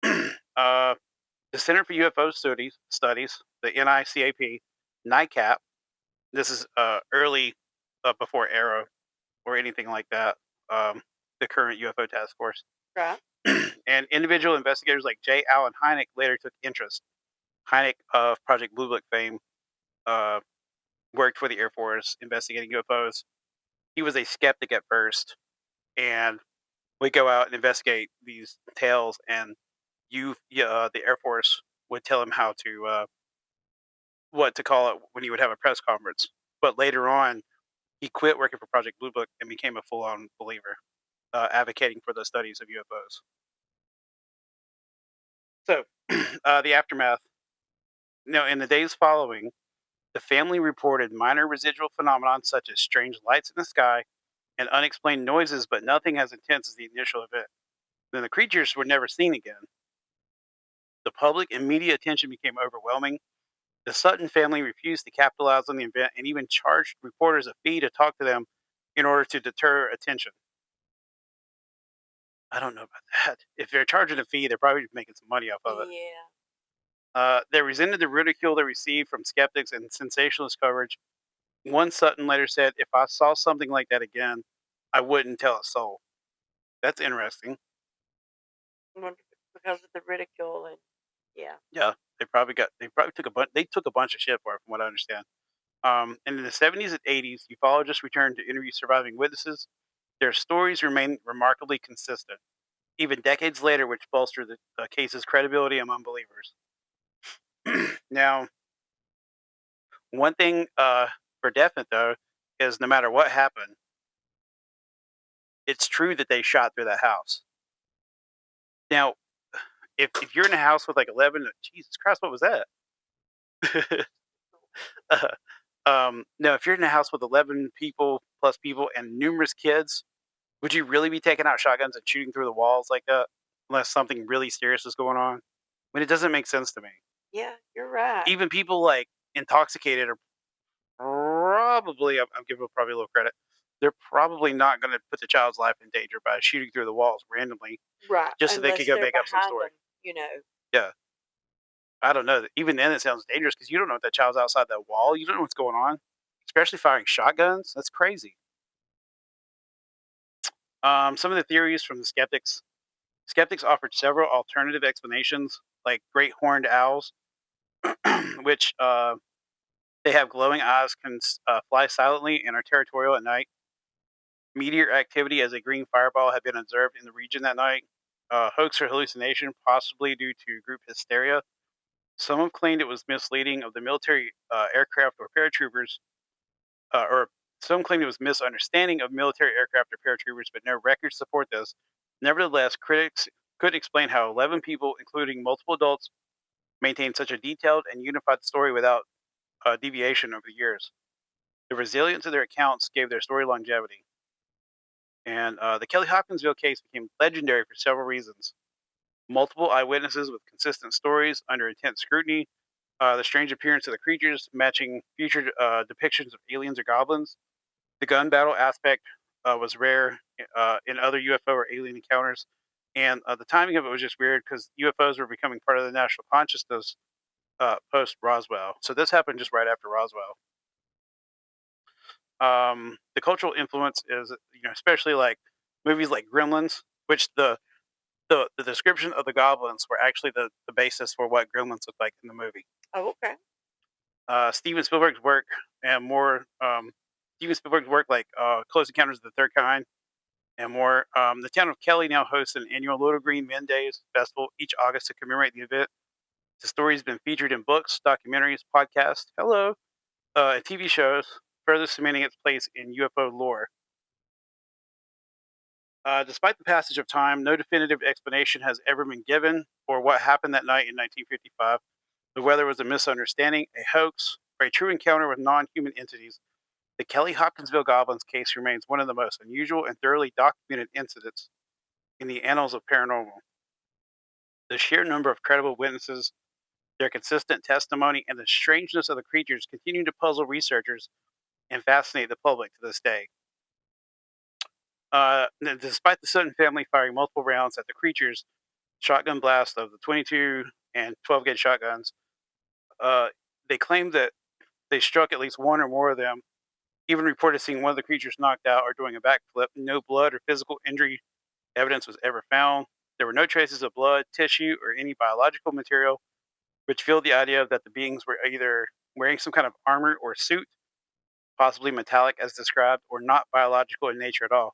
The Center for UFO Studies, the NICAP, this is early before Arrow or anything like that. The current UFO task force. Right. And individual investigators like J. Allen Hynek later took interest. Hynek of Project Blue Book fame uh, worked for the Air Force investigating UFOs. He was a skeptic at first, and would go out and investigate these tales, and the Air Force would tell him how to what to call it when he would have a press conference. But later on, he quit working for Project Blue Book and became a full-on believer, advocating for the studies of UFOs. So, the aftermath. In the days following, the family reported minor residual phenomena such as strange lights in the sky and unexplained noises, but nothing as intense as the initial event. Then the creatures were never seen again. The public and media attention became overwhelming. The Sutton family refused to capitalize on the event and even charged reporters a fee to talk to them in order to deter attention. I don't know about that. If they're charging a fee, they're probably making some money off of it. They resented the ridicule they received from skeptics and sensationalist coverage. One Sutton later said, "If I saw something like that again, I wouldn't tell a soul." That's interesting. Because of the ridicule and yeah. Yeah, they probably took a bunch of shit for it, from what I understand. And in the 70s and 80s, ufologists returned to interview surviving witnesses. Their stories remain remarkably consistent, even decades later, which bolster the case's credibility among believers. Now, one thing for definite, though, is no matter what happened, it's true that they shot through that house. Now, if you're in a house with like 11, Jesus Christ, what was that? No, if you're in a house with 11 people plus people and numerous kids, would you really be taking out shotguns and shooting through the walls like that? Unless something really serious is going on? I mean, it doesn't make sense to me. Yeah, you're right. Even people like intoxicated are probably, I'm giving them probably a little credit, they're probably not going to put the child's life in danger by shooting through the walls randomly Right. just so they could Unless go they're make up some behind story. them, you know. Yeah. I don't know. Even then, it sounds dangerous because you don't know if that child's outside that wall. You don't know what's going on, especially firing shotguns. That's crazy. Some of the theories from the skeptics. Skeptics offered several alternative explanations, like great horned owls, which they have glowing eyes, can fly silently, and are territorial at night. Meteor activity as a green fireball had been observed in the region that night. Hoax or hallucination, possibly due to group hysteria. Some have claimed it was misleading of the military aircraft or paratroopers, or some claimed it was misunderstanding of military aircraft or paratroopers, but no records support this. Nevertheless, critics couldn't explain how 11 people, including multiple adults, maintained such a detailed and unified story without deviation over the years. The resilience of their accounts gave their story longevity. And the Kelly Hopkinsville case became legendary for several reasons. Multiple eyewitnesses with consistent stories under intense scrutiny, the strange appearance of the creatures matching future depictions of aliens or goblins. The gun battle aspect was rare in other UFO or alien encounters. And the timing of it was just weird because UFOs were becoming part of the national consciousness post Roswell. So this happened just right after Roswell. The cultural influence is, especially like movies like Gremlins, which the description of the goblins were actually the basis for what Gremlins looked like in the movie. Oh, okay. Steven Spielberg's work and more. Steven Spielberg's work, like Close Encounters of the Third Kind, and more. The town of Kelly now hosts an annual Little Green Men Days festival each August to commemorate the event. The story has been featured in books, documentaries, podcasts, and TV shows, further cementing its place in UFO lore. Despite the passage of time, no definitive explanation has ever been given for what happened that night in 1955. Whether it was a misunderstanding, a hoax, or a true encounter with non-human entities, the Kelly Hopkinsville Goblins case remains one of the most unusual and thoroughly documented incidents in the annals of paranormal. The sheer number of credible witnesses, their consistent testimony, and the strangeness of the creatures continue to puzzle researchers and fascinate the public to this day. Despite the Sutton family firing multiple rounds at the creatures, shotgun blasts of the 22 and 12 gauge shotguns, they claimed that they struck at least one or more of them even reported seeing one of the creatures knocked out or doing a backflip. No blood or physical injury evidence was ever found. There were no traces of blood, tissue, or any biological material, which fueled the idea that the beings were either wearing some kind of armor or suit, possibly metallic as described, or not biological in nature at all.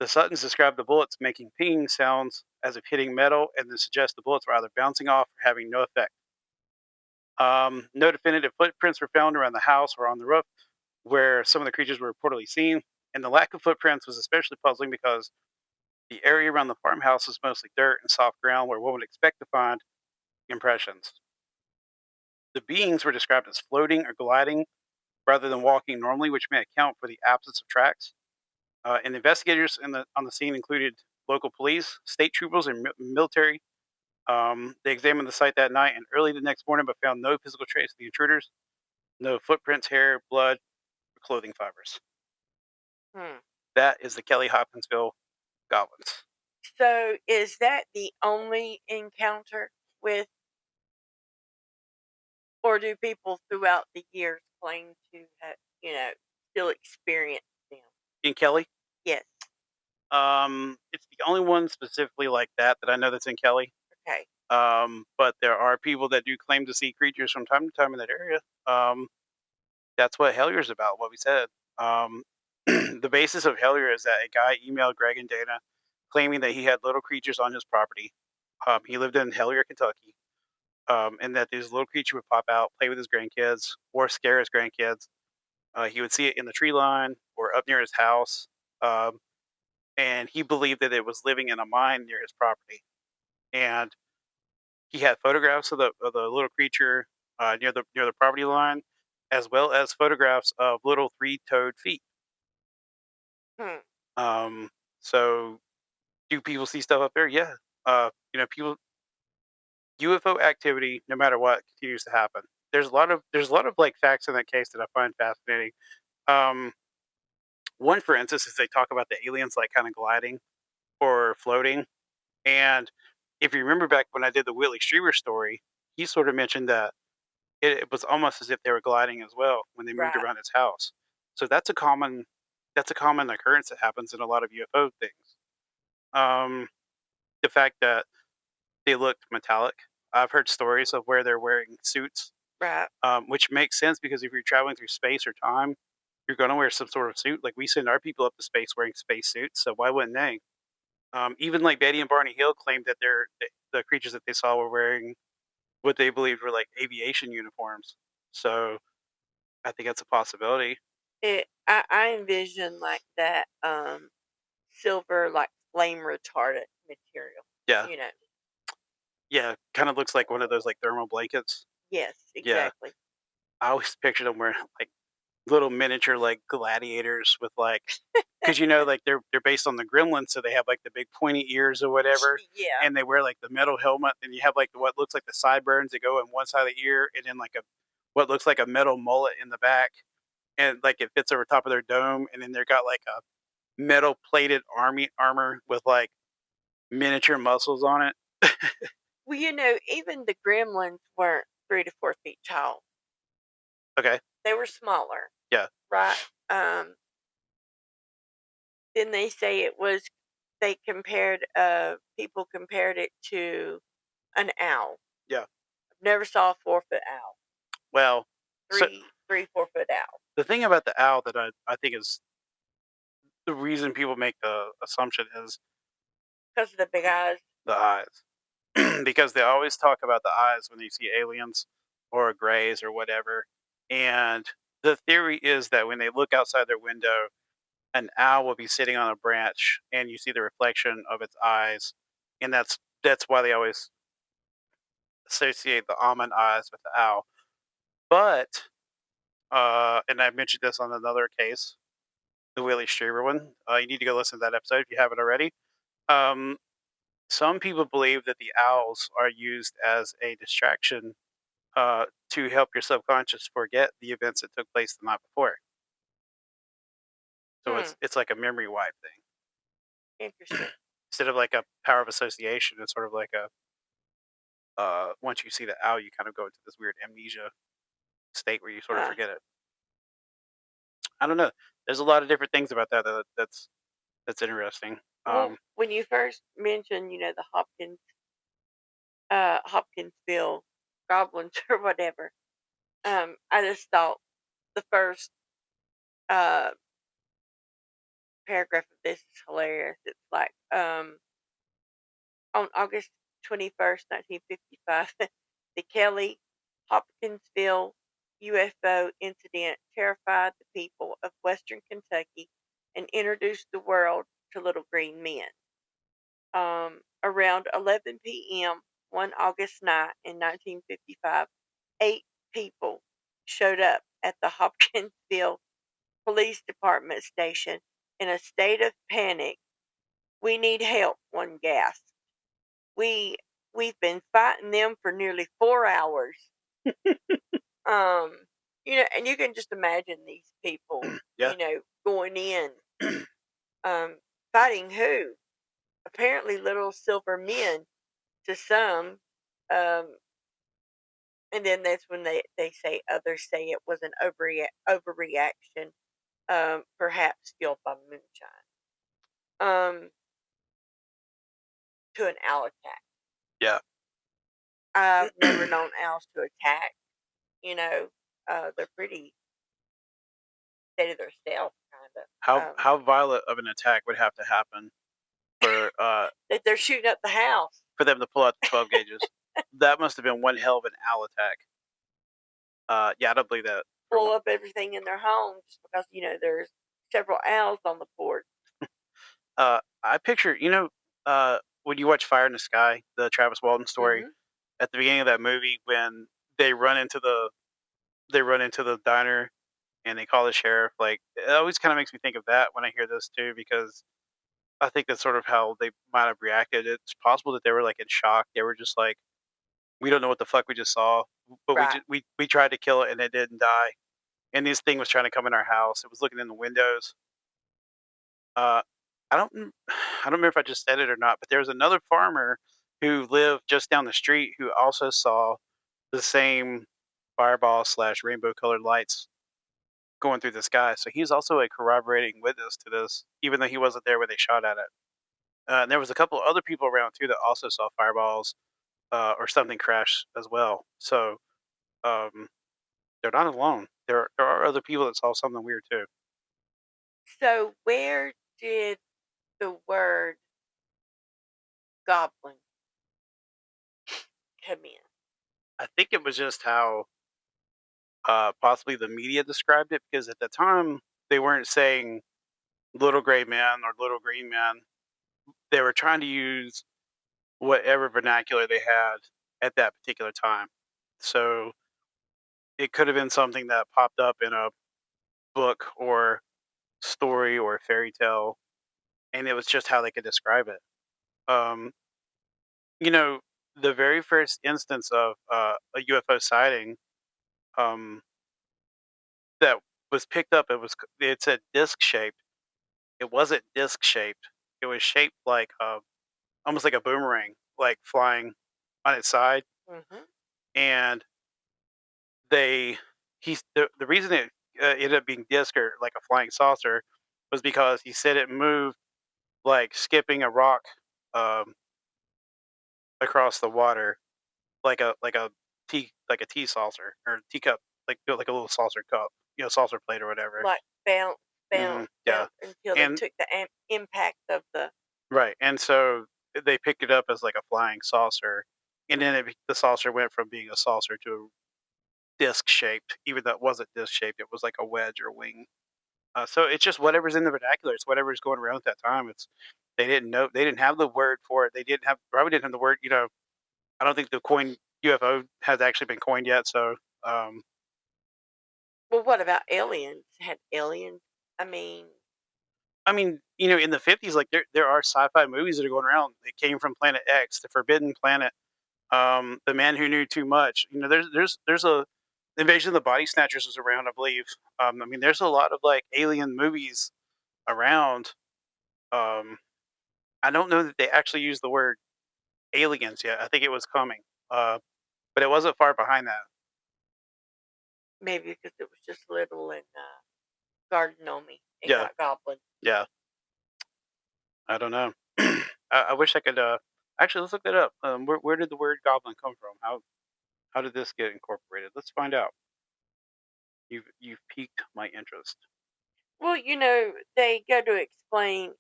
The Suttons described the bullets making ping sounds as if hitting metal, and then suggest the bullets were either bouncing off or having no effect. No definitive footprints were found around the house or on the roof where some of the creatures were reportedly seen, and the lack of footprints was especially puzzling because the area around the farmhouse was mostly dirt and soft ground where one would expect to find impressions. The beings were described as floating or gliding rather than walking normally, which may account for the absence of tracks. And investigators on the scene included local police, state troopers, and military. They examined the site that night and early the next morning, but found no physical trace of the intruders, no footprints, hair, blood, or clothing fibers. Hmm. That is the Kelly Hopkinsville Goblins. So is that the only encounter with, or do people throughout the years claim to have, still experience them? In Kelly, Yes. it's the only one specifically like that I know that's in Kelly. Okay. But there are people that do claim to see creatures from time to time in that area. That's what Hellier's about, what we said. The basis of Hellier is that a guy emailed Greg and Dana claiming that he had little creatures on his property. He lived in Hellier, Kentucky, and that this little creature would pop out, play with his grandkids, or scare his grandkids. He would see it in the tree line or up near his house, and he believed that it was living in a mine near his property. And he had photographs of the little creature near the property line, as well as photographs of little three-toed feet. Hmm. So do people see stuff up there? Yeah. People UFO activity, no matter what, continues to happen. There's a lot of like facts in that case that I find fascinating. Um, One, for instance, is they talk about the aliens like kind of gliding or floating. And if you remember back when I did the Willie Streamer story, he sort of mentioned that it was almost as if they were gliding as well when they moved Right. around his house. So that's a common occurrence that happens in a lot of UFO things. Um, the fact that they looked metallic. I've heard stories of where they're wearing suits, Right. which makes sense because if you're traveling through space or time, you're going to wear some sort of suit. Like we send our people up to space wearing space suits, so why wouldn't they? Even like Betty and Barney Hill claimed that the creatures that they saw were wearing what they believed were like aviation uniforms. So I think that's a possibility. I envision like that silver, like flame retardant material. Yeah, You know. yeah, kind of looks like one of those like thermal blankets. Yes, Yeah, exactly. I always pictured them wearing like little miniature like gladiators with like because like they're based on the gremlins, so they have like the big pointy ears or whatever, Yeah. and they wear like the metal helmet, and you have like what looks like the sideburns that go in one side of the ear, and then like a what looks like a metal mullet in the back, and like it fits over top of their dome, and then they've got like a metal plated armor with like miniature muscles on it. Well, even the gremlins weren't 3 to 4 feet tall. Okay, They were smaller, yeah, right? Then they say it was. They compared. People compared it to an owl. yeah. Never saw a 4 foot owl. Well, so 4 foot owl. the thing about the owl that I think is the reason people make the assumption is Because of the big eyes. the eyes. Because they always talk about the eyes when they see aliens or grays or whatever. And the theory is that when they look outside their window, an owl will be sitting on a branch and you see the reflection of its eyes. And that's why they always associate the almond eyes with the owl. But and I mentioned this on another case, the Willie Streamer one. You need to go listen to that episode if you haven't already. Um, some people believe that the owls are used as a distraction to help your subconscious forget the events that took place the night before. So Hmm. it's like a memory wipe thing Interesting. instead of like a power of association. It's sort of like a once you see the owl, you kind of go into this weird amnesia state where you sort of Huh. forget it. I don't know. There's a lot of different things about that's interesting. Well, when you first mentioned, the Hopkinsville goblins or whatever, I just thought the first uh paragraph of this is hilarious. It's like, on August 21st, 1955, the Kelly Hopkinsville UFO incident terrified the people of western Kentucky and introduced the world to little green men. Around 11 p.m. one August night in 1955, 8 people showed up at the Hopkinsville Police Department station in a state of panic. "We need help," one gasped. We we've been fighting them for nearly 4 hours. Um, and you can just imagine these people, Yeah. going in, um, fighting who? Apparently, little silver men to some. Um, and then that's when they say others say it was an overreaction, perhaps fueled by moonshine, um, to an owl attack. Yeah. I've never known owls to attack. They're pretty state of their self, kind of. How violent of an attack would have to happen for That they're shooting up the house, for them to pull out the 12 gauges? That must have been one hell of an owl attack. Yeah, I don't believe that. blow up everything in their homes because there's several owls on the porch. I picture, when you watch Fire in the Sky, the Travis Walton story, Hmm. at the beginning of that movie when they run into the diner and they call the sheriff, like it always kind of makes me think of that when I hear this too, because I think that's sort of how they might have reacted. It's possible that they were like in shock. They were just like, we don't know what the fuck we just saw, but Right. we tried to kill it and it didn't die. And this thing was trying to come in our house. It was looking in the windows. Uh, I don't remember if I just said it or not, but there was another farmer who lived just down the street who also saw the same fireball slash rainbow colored lights going through the sky. So he's also a corroborating witness to this, even though he wasn't there when they shot at it. And there was a couple of other people around too that also saw fireballs or something crash as well. So um, they're not alone. There are other people that saw something weird too. So where did the word goblin come in? I think it was just how possibly the media described it, because at the time they weren't saying little gray man or little green man. They were trying to use whatever vernacular they had at that particular time. So it could have been something that popped up in a book or story or fairy tale, and it was just how they could describe it. Um, you know, the very first instance of a UFO sighting um, that was picked up, it said disc shaped. It wasn't disc shaped. It was shaped like almost like a boomerang, like flying on its side. Hmm. And they the reason it ended up being disc or like a flying saucer was because he said it moved like skipping a rock um, across the water, like a tea saucer or teacup, like built like a little saucer cup, saucer plate or whatever. Like bounce, bounce, Yeah, bounce until they and took the impact of the. right, and so they picked it up as like a flying saucer, and then the saucer went from being a saucer to a disc shaped, even though it wasn't disc shaped. It was like a wedge or wing. So it's just whatever's in the vernacular. It's whatever's going around at that time. They didn't know, they didn't have the word for it. They probably didn't have the word. I don't think the coin UFO has actually been coined yet. So um, Well, what about aliens? Had aliens? I mean, I mean, in the 50s, like there are sci-fi movies that are going around. They came from Planet X, the Forbidden Planet, The Man Who Knew Too Much. There's a Invasion of the Body Snatchers was around, I believe. I mean, there's a lot of like alien movies around. Um, I don't know that they actually used the word aliens yet. I think it was coming, but it wasn't far behind that. maybe because it was just little and garden on me and Yeah. got goblin. Yeah. I don't know. I wish I could. Actually, let's look that up. Where did the word goblin come from? How did this get incorporated? Let's find out. You've piqued my interest. Well, they go to explain,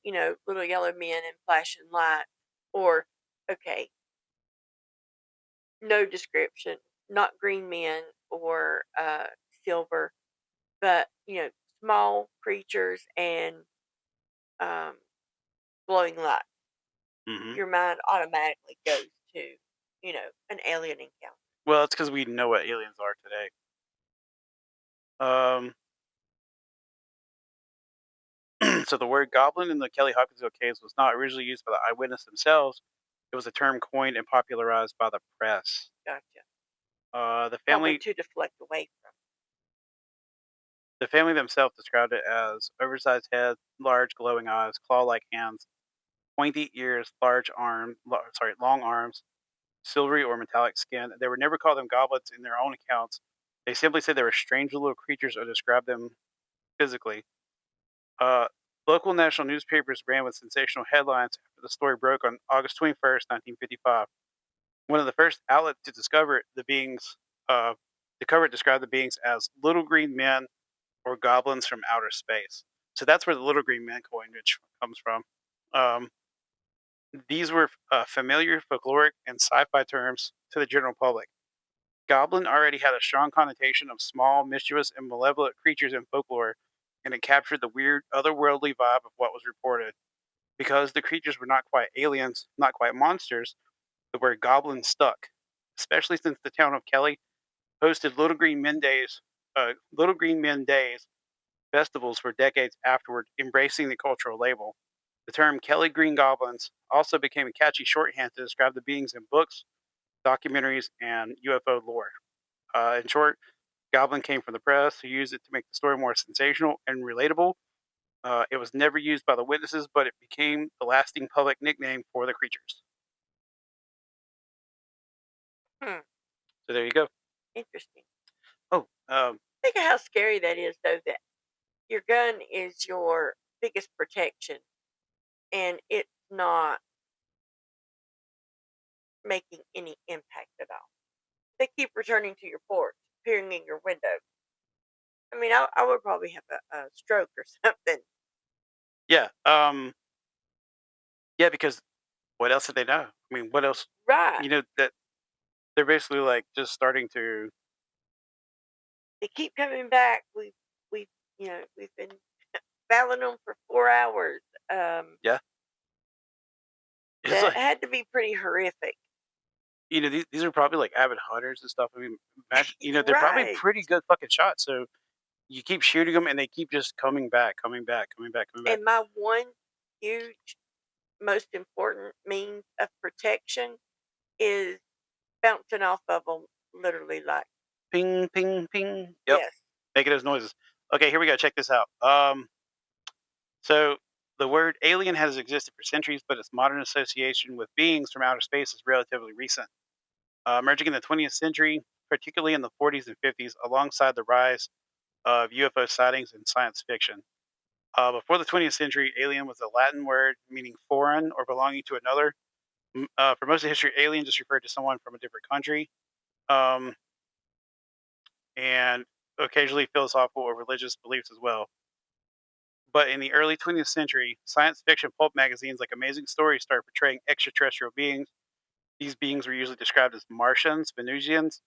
little yellow men and flashing lights, or okay, no description, not green men or silver, but small creatures and um, glowing light. Hmm. Your mind automatically goes to, an alien encounter. Well, it's because we know what aliens are today. Um, so the word goblin in the Kelly Hopkinsville caves was not originally used by the eyewitness themselves. It was a term coined and popularized by the press. Gotcha. The Probably family, to deflect away from. the family themselves described it as oversized head, large glowing eyes, claw-like hands, pointy ears, long arms, silvery or metallic skin. They were never called them goblins in their own accounts. They simply said they were strange little creatures or described them physically. Uh, Local national newspapers ran with sensational headlines after the story broke on August 21st, 1955. One of the first outlets to cover it described the beings as little green men or goblins from outer space. So that's where the little green men coinage comes from. Um, these were familiar folkloric and sci-fi terms to the general public. Goblin already had a strong connotation of small, mischievous, and malevolent creatures in folklore, and it captured the weird, otherworldly vibe of what was reported. Because the creatures were not quite aliens, not quite monsters, the word goblin stuck, especially since the town of Kelly hosted Little Green Men Days festivals for decades afterward, embracing the cultural label. The term Kelly Green Goblins also became a catchy shorthand to describe the beings in books, documentaries, and UFO lore. In short, Goblin came from the press, who used it to make the story more sensational and relatable. It was never used by the witnesses, but it became the lasting public nickname for the creatures. Hmm. So there you go. Interesting. Oh, Think of how scary that is, though. That your gun is your biggest protection, and it's not making any impact at all. They keep returning to your porch, peering in your window. I mean, I would probably have a stroke or something. yeah. Yeah, because what else did they know? I mean, what else? Right. That they're basically like just starting to. They keep coming back. We've been battling them for 4 hours. Yeah. It's That like, had to be pretty horrific. these are probably like avid hunters and stuff. I mean, imagine, they're probably Right. pretty good fucking shots. So you keep shooting them and they keep just coming back, coming back, coming back, coming back. And my one huge, most important means of protection is bouncing off of them, literally, like, Ping, ping, ping. Yep. yes. Making those noises. Okay, here we go. Check this out. So the word alien has existed for centuries, but its modern association with beings from outer space is relatively recent. Emerging in the 20th century, particularly in the 40s and 50s, alongside the rise of UFO sightings in science fiction. Before the 20th century, alien was a Latin word meaning foreign or belonging to another. For most of history, alien just referred to someone from a different country, um, and occasionally philosophical or religious beliefs as well. But in the early 20th century, science fiction pulp magazines like Amazing Stories started portraying extraterrestrial beings. These beings were usually described as Martians, Venusians,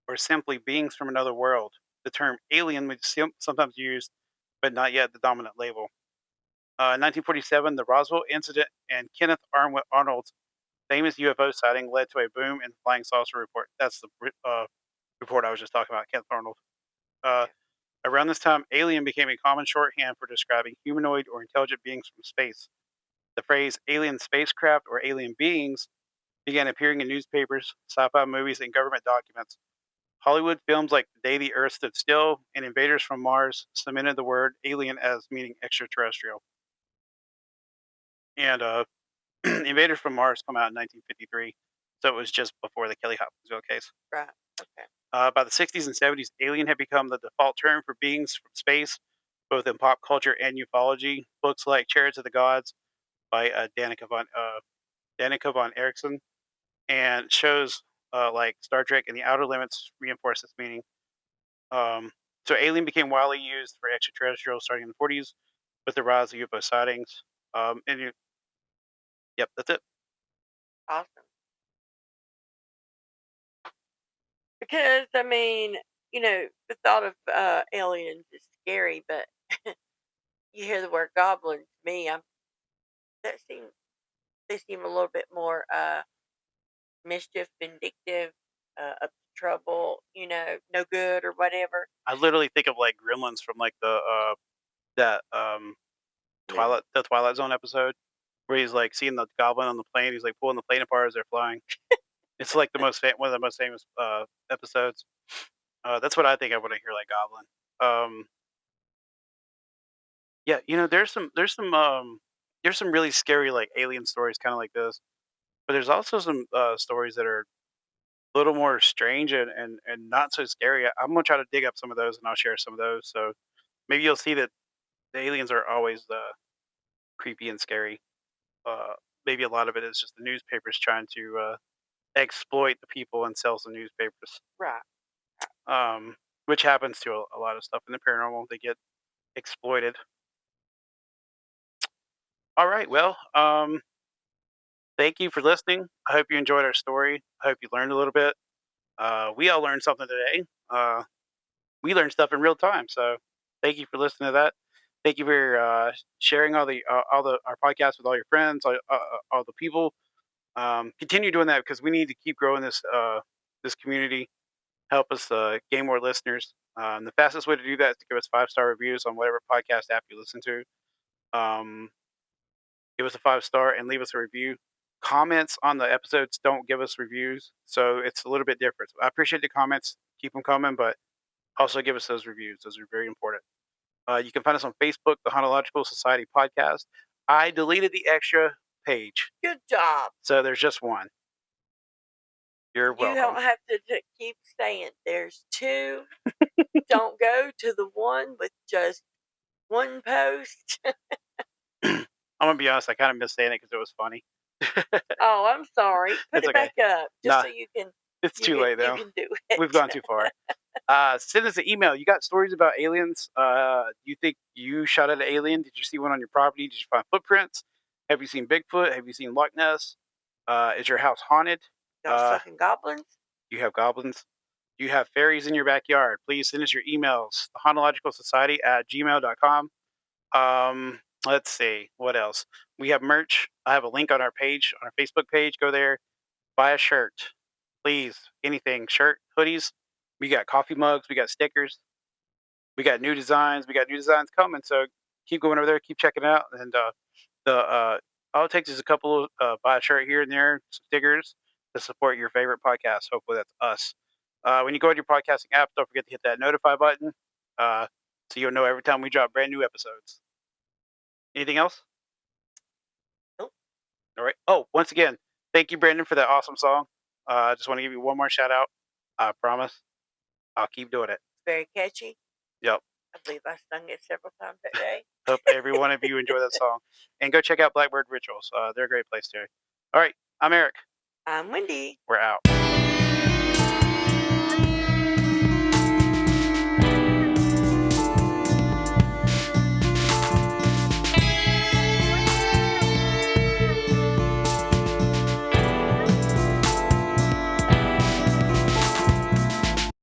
or simply beings from another world. The term alien was sometimes used, but not yet the dominant label. In 1947, the Roswell incident and Kenneth Arnold's famous UFO sighting led to a boom in the flying saucer report. That's the report I was just talking about, Kenneth Arnold. Uh, Around this time, alien became a common shorthand for describing humanoid or intelligent beings from space. The phrase alien spacecraft or alien beings began appearing in newspapers, sci fi movies, and government documents. Hollywood films like The Day the Earth Stood Still and Invaders from Mars cemented the word alien as meaning extraterrestrial. And Invaders from Mars come out in 1953, so it was just before the Kelly Hopkinsville case. Right. Okay. By the 60s and 70s, alien had become the default term for beings from space, both in pop culture and ufology. Books like Chariots of the Gods by Danica von Erickson, and shows like Star Trek and The Outer Limits reinforce this meaning. So alien became widely used for extraterrestrials starting in the 40s with the rise of UFO sightings. Yep, that's it. Awesome. Because I mean, the thought of aliens is scary, but you hear the word goblin to me, that seem they seem a little bit more mischief, vindictive, up to trouble, no good or whatever. I literally think of like gremlins from like that the Twilight Zone episode where he's like seeing the goblin on the plane. He's like pulling the plane apart as they're flying. It's like one of the most famous episodes. That's what I think of when I hear like goblin. Yeah, there's some really scary like alien stories, kind of like this. But there's also some stories that are a little more strange and not so scary. I'm gonna try to dig up some of those and I'll share some of those. So maybe you'll see that the aliens are always creepy and scary. Uh, Maybe a lot of it is just the newspapers trying to exploit the people and sell some newspapers, Right. which happens to a lot of stuff in the paranormal. They get exploited. All right, well, thank you for listening. I hope you enjoyed our story. I hope you learned a little bit. We all learned something today. We learned stuff in real time. So thank you for listening to that. Thank you for sharing all the our podcasts with all your friends, all the people. Continue doing that because we need to keep growing this community. Help us gain more listeners. The fastest way to do that is to give us 5-star reviews on whatever podcast app you listen to. Give us a 5-star and leave us a review. Comments on the episodes don't give us reviews, so it's a little bit different. I appreciate the comments, keep them coming, but also give us those reviews. Those are very important. You can find us on Facebook, the Hauntological Society Podcast. I deleted the extra page, Good job. so there's just one. You're You welcome. don't have to keep saying there's two. Don't go to the one with just one post. I'm gonna be honest. I kind of missed saying it because it was funny. Oh, I'm sorry. Put It's it okay. back up just Nah, so you can. It's too late now. You can do it. We've gone too far. Send us an email. You got stories about aliens? You think you shot at an alien? Did you see one on your property? Did you find footprints? Have you seen Bigfoot? Have you seen Loch Ness? Is your house haunted? Got fucking goblins? You have goblins? Do you have fairies in your backyard? Please send us your emails. thehauntologicalsociety@gmail.com. Let's see. What else? We have merch. I have a link on our page, on our Facebook page. Go there. Buy a shirt. Please. Anything. Shirt, hoodies. We got coffee mugs. We got stickers. We got new designs. We got new designs coming. So keep going over there. Keep checking it out. And all it takes is a couple of buy a shirt here and there, some stickers to support your favorite podcast. Hopefully that's us. When you go to your podcasting app, don't forget to hit that notify button so you'll know every time we drop brand new episodes. Anything else? Nope. All right. Oh, once again, thank you, Brandon, for that awesome song. I just want to give you one more shout out. I promise. I'll keep doing it. Very catchy. Yep. I believe I sung it several times that day. Hope every one of you enjoy that song. And go check out Blackbird Rituals. They're a great place too. All right. I'm Eric. I'm Wendy. We're out.